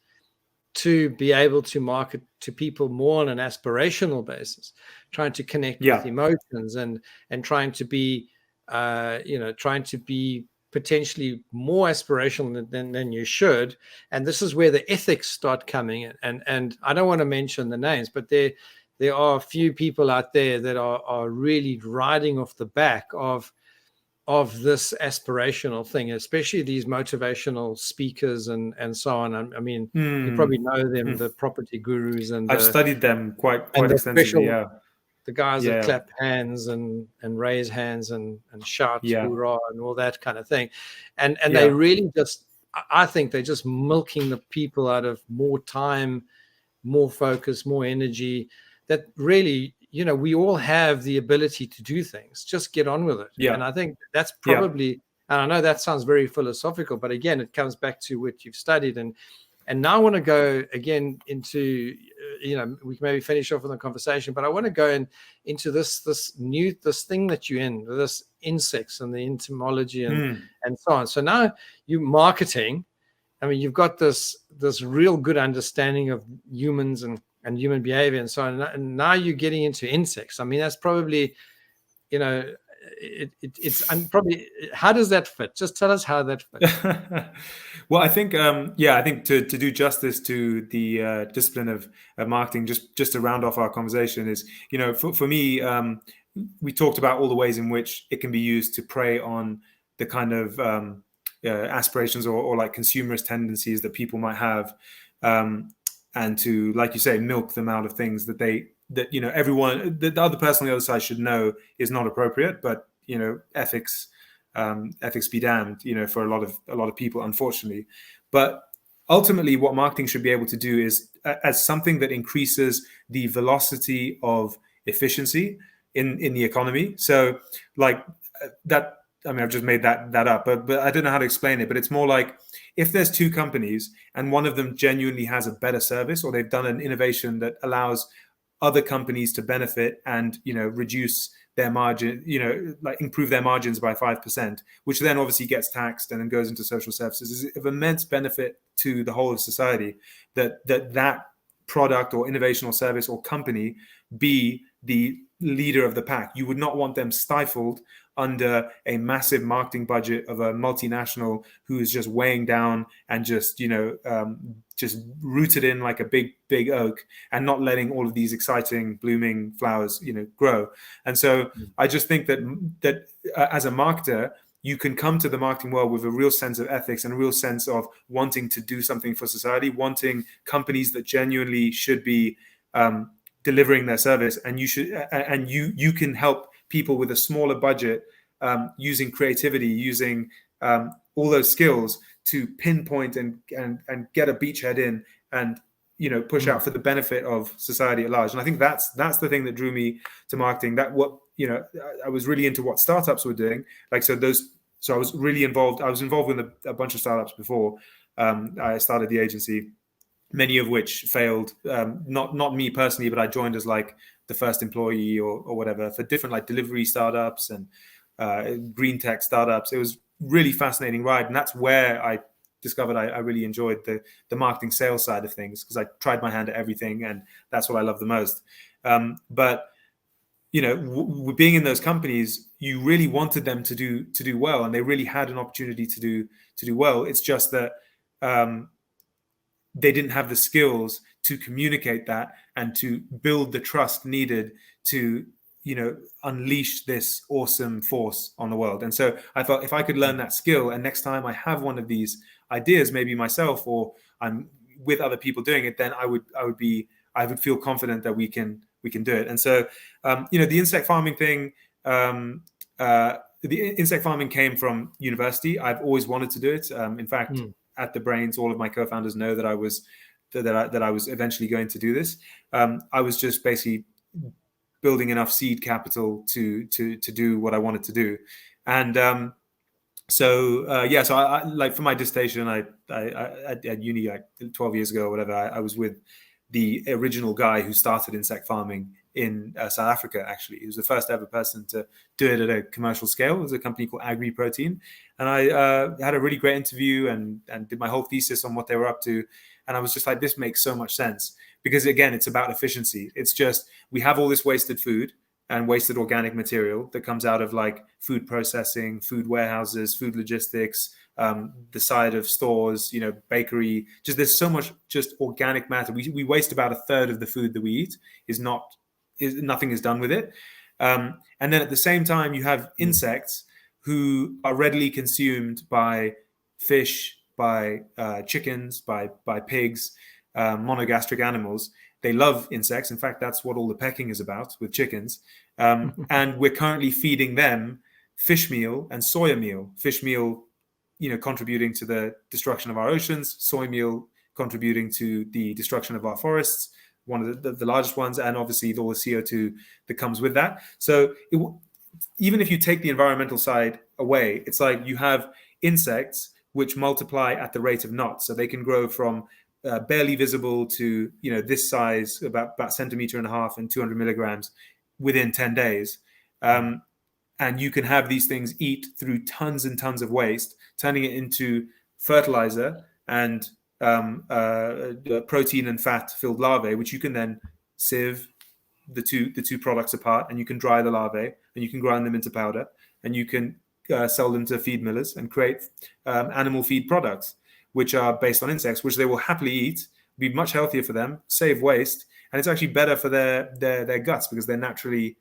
to be able to market to people more on an aspirational basis, trying to connect with emotions and trying to be potentially more aspirational than you should. And this is where the ethics start coming in. And I don't want to mention the names, but there are a few people out there that are really riding off the back of this aspirational thing, especially these motivational speakers and so on. I mean, you probably know them, the property gurus, and I've studied them quite extensively. The guys that clap hands and raise hands and shout hoorah and all that kind of thing. And they really I think they're just milking the people out of more time, more focus, more energy, that really, we all have the ability to do things. Just get on with it. And I think that's probably, and I know that sounds very philosophical, but again, it comes back to what you've studied. And now I want to go again into, we can maybe finish off with a conversation, but I want to go into this thing that you're in, this insects and the entomology and so on. So now you marketing, I mean, you've got this real good understanding of humans and human behavior and so on. And now you're getting into insects. I mean, that's probably, it's probably, how does that fit? Just tell us how that fits. Well, I think, I think to do justice to the discipline of marketing, just to round off our conversation is, for me, we talked about all the ways in which it can be used to prey on the kind of aspirations or like consumerist tendencies that people might have, and to, like you say, milk them out of things that everyone, the other person on the other side should know is not appropriate. But ethics be damned, for a lot of people, unfortunately. But ultimately, what marketing should be able to do is, as something that increases the velocity of efficiency in the economy. So, like that. I mean, I've just made that up, but I don't know how to explain it. But it's more like, if there's two companies and one of them genuinely has a better service, or they've done an innovation that allows other companies to benefit and, reduce their margin, like improve their margins by 5%, which then obviously gets taxed and then goes into social services, is of immense benefit to the whole of society, that product or innovation or service or company be the leader of the pack. You would not want them stifled under a massive marketing budget of a multinational who is just weighing down and just rooted in like a big oak and not letting all of these exciting blooming flowers grow. And so I just think that as a marketer, you can come to the marketing world with a real sense of ethics and a real sense of wanting to do something for society, wanting companies that genuinely should be delivering their service, and you can help people with a smaller budget, using creativity, using all those skills to pinpoint and get a beachhead in and push out for the benefit of society at large. And I think that's the thing that drew me to marketing. That I was really into what startups were doing. So I was really involved. I was involved with a bunch of startups before I started the agency, many of which failed. Not me personally, but I joined as like the first employee or whatever for different like delivery startups and green tech startups. It was really fascinating ride, and that's where I discovered I really enjoyed the marketing sales side of things, because I tried my hand at everything, and that's what I love the most. But being in those companies, you really wanted them to do well, and they really had an opportunity to do well. It's just that they didn't have the skills to communicate that and to build the trust needed to unleash this awesome force on the world. And so I thought, if I could learn that skill, and next time I have one of these ideas, maybe myself or I'm with other people doing it, then I would feel confident that we can do it. And so the insect farming thing, the insect farming came from university. I've always wanted to do it. In fact, at the Brains, all of my co-founders know that I was eventually going to do this. I was just basically building enough seed capital to do what I wanted to do, and so I like for my dissertation, I at uni like 12 years ago or whatever, I was with the original guy who started insect farming in South Africa. Actually, he was the first ever person to do it at a commercial scale. It was a company called Agri Protein, and I had a really great interview and did my whole thesis on what they were up to. And I was just like, this makes so much sense, because again, it's about efficiency. It's just, we have all this wasted food and wasted organic material that comes out of like food processing, food warehouses, food logistics, the side of stores, bakery. Just there's so much just organic matter. We waste about a third of the food that we eat. Nothing is done with it. And then at the same time, you have insects who are readily consumed by fish, by chickens, by pigs, monogastric animals. They love insects. In fact, that's what all the pecking is about with chickens. And we're currently feeding them fish meal and soya meal. Fish meal, contributing to the destruction of our oceans. Soy meal contributing to the destruction of our forests, one of the largest ones, and obviously all the CO2 that comes with that. So even if you take the environmental side away, it's like you have insects which multiply at the rate of knots. So they can grow from barely visible to this size, about centimeter and a half and 200 milligrams within 10 days. And you can have these things eat through tons and tons of waste, turning it into fertilizer and protein and fat filled larvae, which you can then sieve the two products apart, and you can dry the larvae and you can grind them into powder, and you can sell them to feed millers and create animal feed products, which are based on insects, which they will happily eat, be much healthier for them, save waste, and it's actually better for their guts, because they naturally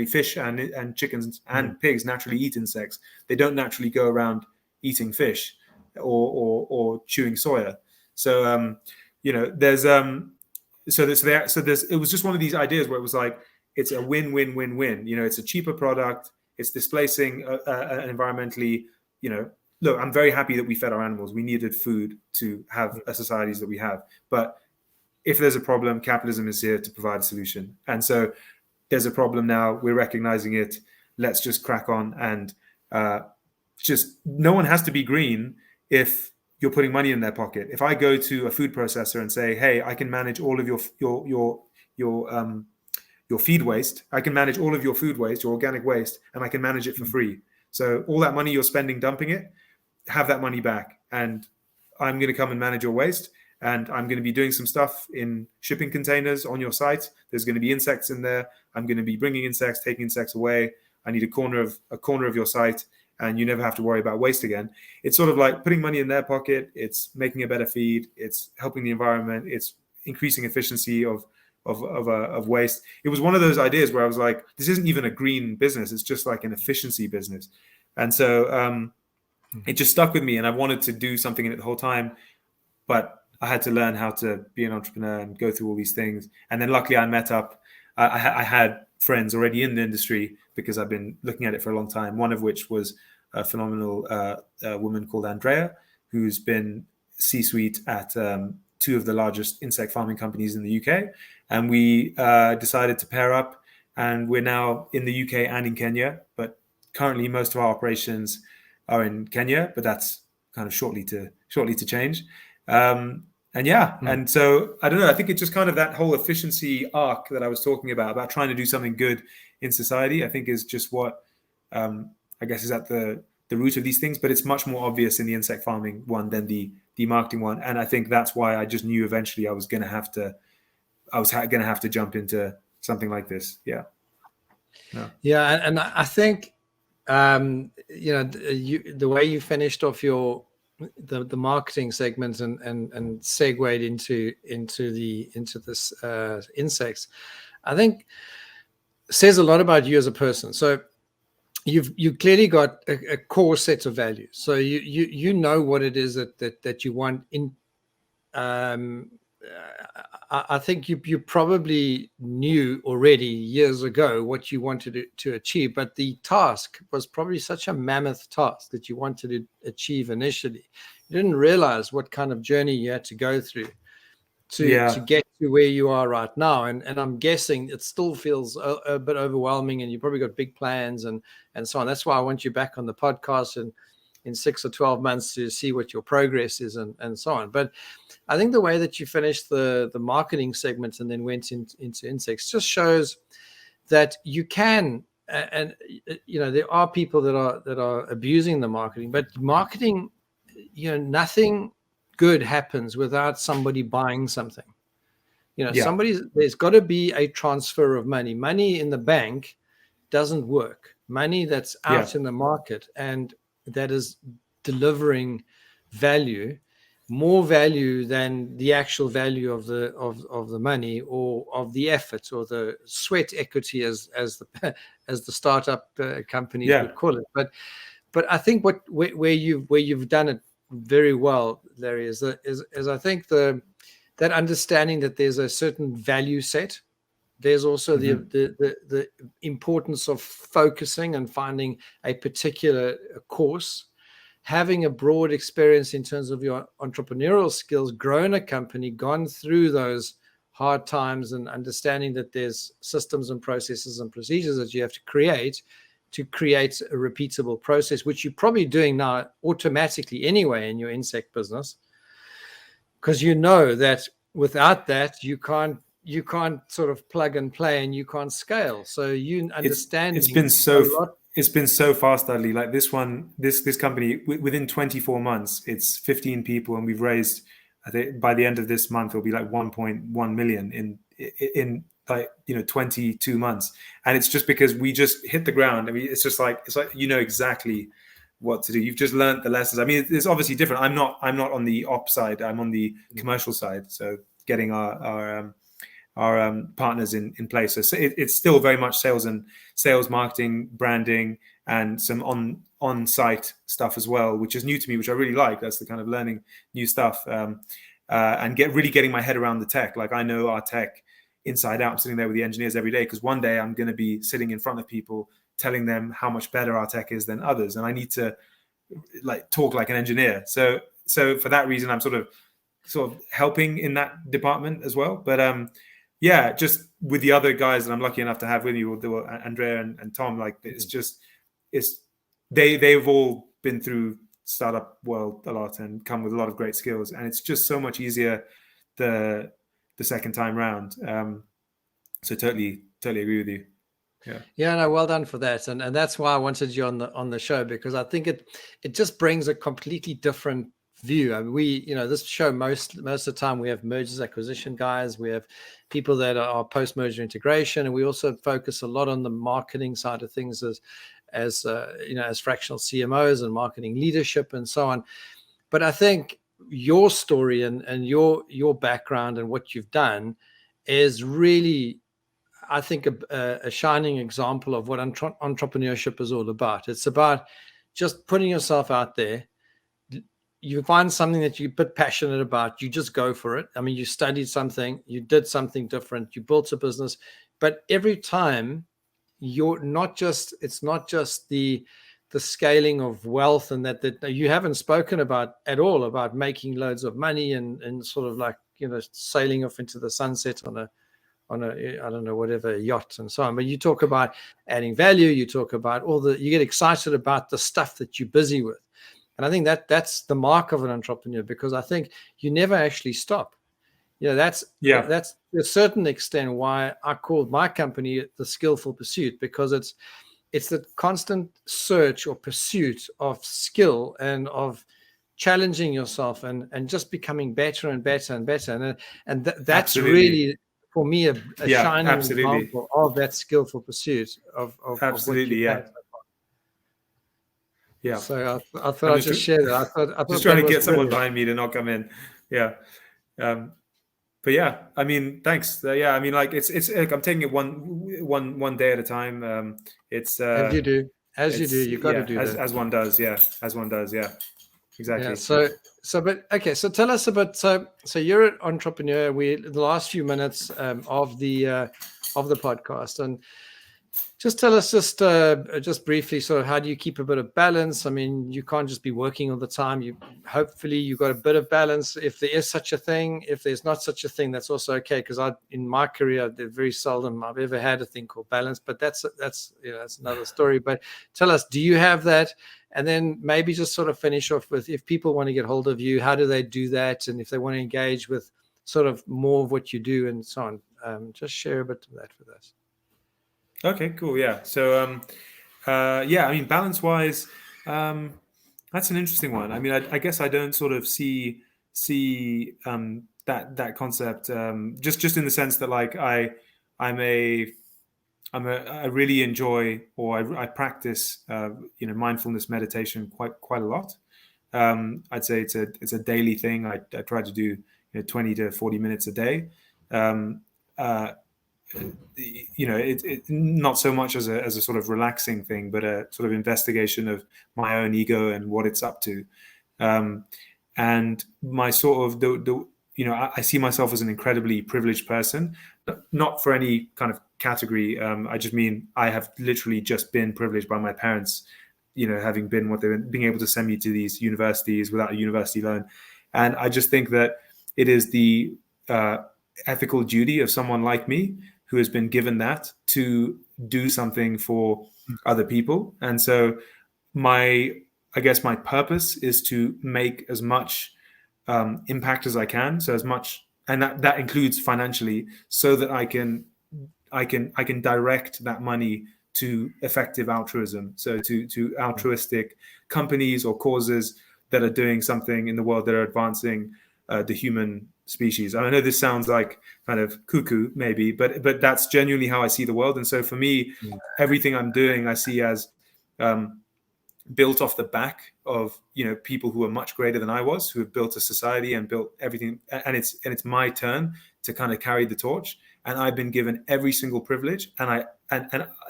fish and chickens and pigs naturally eat insects. They don't naturally go around eating fish or chewing soya. So there's it was just one of these ideas where it was like, it's a win-win-win-win. It's a cheaper product. It's displacing an environmentally, look, I'm very happy that we fed our animals. We needed food to have a societies that we have. But if there's a problem, capitalism is here to provide a solution. And so there's a problem now. We're recognizing it. Let's just crack on. And just no one has to be green if you're putting money in their pocket. If I go to a food processor and say, hey, I can manage all of your feed waste. I can manage all of your food waste, your organic waste, and I can manage it for free. So all that money you're spending dumping it, have that money back. And I'm going to come and manage your waste. And I'm going to be doing some stuff in shipping containers on your site. There's going to be insects in there. I'm going to be bringing insects, taking insects away. I need a corner of your site, and you never have to worry about waste again. It's sort of like putting money in their pocket. It's making a better feed. It's helping the environment. It's increasing efficiency of waste. It was one of those ideas where I was like, this isn't even a green business. It's just like an efficiency business. And so it just stuck with me, and I wanted to do something in it the whole time, but I had to learn how to be an entrepreneur and go through all these things. And then luckily I met up. I had friends already in the industry because I've been looking at it for a long time, one of which was a phenomenal woman called Andrea, who's been C-suite at two of the largest insect farming companies in the UK. And we decided to pair up, and we're now in the UK and in Kenya. But currently most of our operations are in Kenya, but that's kind of shortly to change. And so I don't know, I think it's just kind of that whole efficiency arc that I was talking about trying to do something good in society, I think is just what I guess is at the root of these things. But it's much more obvious in the insect farming one than the marketing one. And I think that's why I just knew eventually I was going to have to jump into something like this. Yeah. And I think the way you finished off the marketing segment and segued into this insects, I think says a lot about you as a person. So you clearly got a core set of values. So you know what it is that you want in I think you probably knew already years ago what you wanted to achieve, but the task was probably such a mammoth task that you wanted to achieve initially. You didn't realize what kind of journey you had to go through to get to where you are right now. And I'm guessing it still feels a bit overwhelming, and you probably got big plans and so on. That's why I want you back on the podcast and in 6 or 12 months to see what your progress is and so on. But I think the way that you finished the marketing segment and then went into insects just shows that you can, and there are people that are abusing the marketing, but marketing, nothing good happens without somebody buying something. There's got to be a transfer of money. Money in the bank doesn't work. Money that's out in the market and that is delivering value, more value than the actual value of the money or of the effort or the sweat equity, as the startup companies would call it. But I think where you've done it very well, Larry, is I think that understanding that there's a certain value set. There's also the importance of focusing and finding a particular course, having a broad experience in terms of your entrepreneurial skills, grown a company, gone through those hard times, and understanding that there's systems and processes and procedures that you have to create a repeatable process, which you're probably doing now automatically anyway in your insect business, because you know that without that you can't sort of plug and play and you can't scale. So you understand it's been so fast, Dudley. Like this company, within 24 months, it's 15 people, and we've raised, I think by the end of this month, it'll be like 1.1 million in like 22 months. And it's just because we just hit the ground. I mean, it's like exactly what to do. You've just learned the lessons. I mean, it's obviously different. I'm not on the ops side. I'm on the commercial side. So getting our partners in place. So it's still very much sales, marketing, branding, and some on-site stuff as well, which is new to me, which I really like. That's the kind of learning new stuff and getting my head around the tech. Like I know our tech inside out. I'm sitting there with the engineers every day because one day I'm going to be sitting in front of people telling them how much better our tech is than others, and I need to talk like an engineer. So for that reason, I'm sort of helping in that department as well. But just with the other guys that I'm lucky enough to have with you, Andrea and Tom, they've all been through startup world a lot and come with a lot of great skills, and it's just so much easier the second time round. So totally agree with you. No, well done for that, and that's why I wanted you on the show, because I think it just brings a completely different view. I mean, this show most of the time we have mergers, acquisition guys, we have people that are post-merger integration, and we also focus a lot on the marketing side of things as fractional CMOs and marketing leadership and so on. But I think your story and your background and what you've done is really, I think, a shining example of what entrepreneurship is all about. It's about just putting yourself out there. You find something that you're a bit passionate about, you just go for it. I mean, you studied something, you did something different, you built a business, but every time it's not just the scaling of wealth and that you haven't spoken about at all, about making loads of money and sort of like, sailing off into the sunset on a I don't know, whatever, yacht and so on. But you talk about adding value, you talk about you get excited about the stuff that you're busy with. And I think that's the mark of an entrepreneur, because I think you never actually stop. That's to a certain extent why I called my company The Skillful Pursuit, because it's the constant search or pursuit of skill and of challenging yourself and just becoming better and better and better. And that's Absolutely. really, for me, a shining example of that skillful pursuit of absolutely, of what you Yeah. So I thought I'd just share that. I thought just trying to get someone behind me to not come in. Yeah. But yeah, I mean, thanks. I mean, like it's like I'm taking it one day at a time. It's as you do. You've got to do as that. As one does. Yeah. exactly. So tell us about, so you're an entrepreneur. We, the last few minutes of the podcast, and just tell us just briefly, sort of, how do you keep a bit of balance? I mean, you can't just be working all the time. Hopefully you've got a bit of balance, if there is such a thing. If there's not such a thing, that's also okay, because in my career, very seldom I've ever had a thing called balance. But that's that's another story. But tell us, do you have that? And then maybe just sort of finish off with, if people want to get hold of you, how do they do that? And if they want to engage with sort of more of what you do and so on, just share a bit of that with us. Okay, cool. Yeah. So, yeah, I mean, balance-wise, that's an interesting one. I mean, I guess I don't sort of see that concept, just in the sense that, like, I really enjoy, or I practice mindfulness meditation quite a lot. I'd say it's a daily thing. I try to do 20 to 40 minutes a day. It not so much as a sort of relaxing thing, but a sort of investigation of my own ego and what it's up to. And my sort of I see myself as an incredibly privileged person, not for any kind of category. I just mean I have literally just been privileged by my parents, having been what they've been, being able to send me to these universities without a university loan. And I just think that it is the ethical duty of someone like me, who has been given that, to do something for other people. And so I guess my purpose is to make as much impact as I can. So as much, and that includes financially, so that I can direct that money to effective altruism. So to altruistic companies or causes that are doing something in the world, that are advancing the human species. I know this sounds like kind of cuckoo maybe, but that's genuinely how I see the world. And so for me, everything I'm doing, I see as built off the back of people who are much greater than I was, who have built a society and built everything, and it's my turn to kind of carry the torch. And I've been given every single privilege, and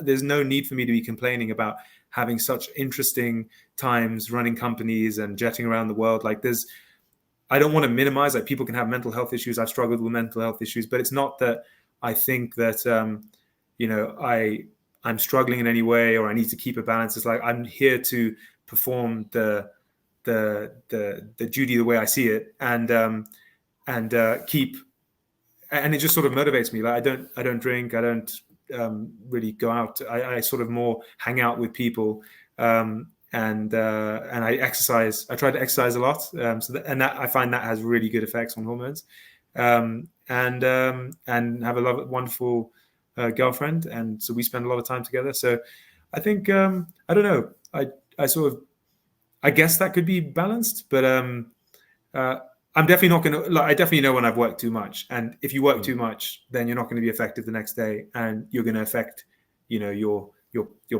there's no need for me to be complaining about having such interesting times running companies and jetting around the world. Like, I don't want to minimize, like, people can have mental health issues. I've struggled with mental health issues, but it's not that I think that I'm struggling in any way, or I need to keep a balance. It's like, I'm here to perform the duty the way I see it, and keep, and it just sort of motivates me. Like, I don't drink, I don't really go out. I sort of more hang out with people, and I exercise. I try to exercise a lot, and I find that has really good effects on hormones, and have a wonderful girlfriend, and so we spend a lot of time together. So I think I don't know. I guess that could be balanced, but I'm definitely not going to. I definitely know when I've worked too much, and if you work too much, then you're not going to be effective the next day, and you're going to affect, your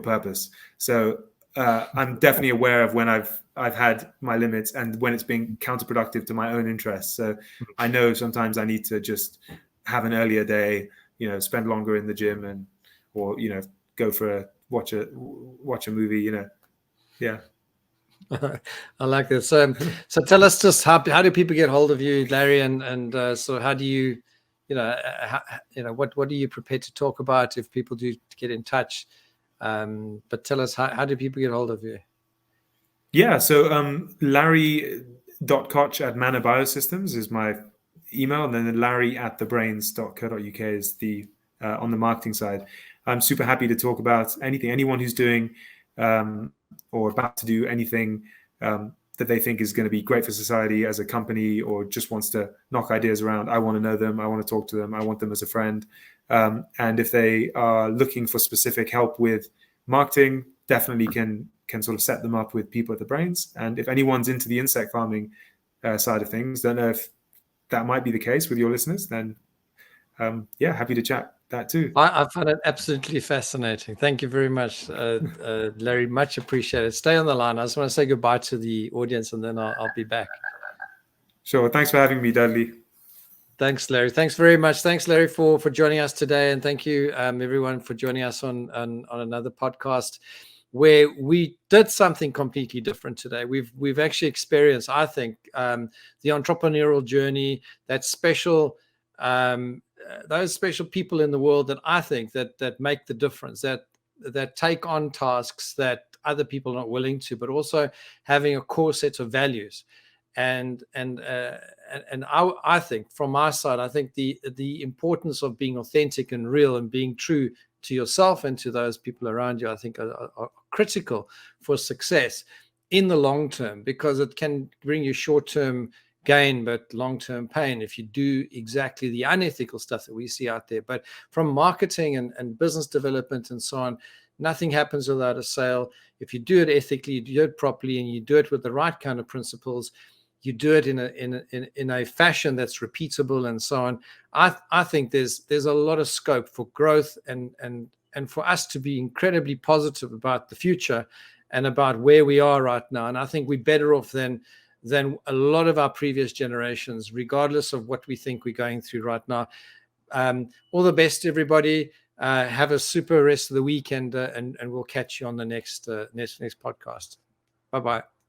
purpose. So I'm definitely aware of when I've had my limits, and when it's been counterproductive to my own interests. So I know sometimes I need to just have an earlier day, spend longer in the gym, or go for watch a movie. Yeah. I like this. So tell us just how do people get hold of you, Larry, and so how do you, what are you prepared to talk about if people do get in touch? But tell us, how do people get hold of you? Yeah, so Larry.Kotch@Manor Biosystems is my email, and then Larry@thebrains.co.uk is the on the marketing side. I'm super happy to talk about anything. Anyone who's doing or about to do anything that they think is going to be great for society as a company, or just wants to knock ideas around, I want to know them. I want to talk to them. I want them as a friend. And if they are looking for specific help with marketing, definitely can sort of set them up with people at the Brains. And if anyone's into the insect farming side of things, don't know if that might be the case with your listeners, then happy to chat that too. I find it absolutely fascinating. Thank you very much, Larry. Much appreciated. Stay on the line. I just want to say goodbye to the audience, and then I'll be back. Sure. Thanks for having me, Dudley. Thanks, Larry. Thanks very much. Thanks, Larry, for joining us today, and thank you, everyone, for joining us on another podcast. where we did something completely different today. We've actually experienced, I think, the entrepreneurial journey, that special those special people in the world that I think that make the difference, that take on tasks that other people are not willing to, but also having a core set of values. And I think from my side, I think the importance of being authentic and real and being true to yourself and to those people around you, I think are critical for success in the long term, because it can bring you short-term gain but long-term pain if you do exactly the unethical stuff that we see out there. But from marketing and business development and so on, nothing happens without a sale. If you do it ethically, you do it properly, and you do it with the right kind of principles, you do it in a fashion that's repeatable and so on, I think there's a lot of scope for growth and for us to be incredibly positive about the future and about where we are right now. And I think we're better off than a lot of our previous generations, regardless of what we think we're going through right now. All the best, everybody. Have a super rest of the week, and we'll catch you on the next podcast. Bye-bye.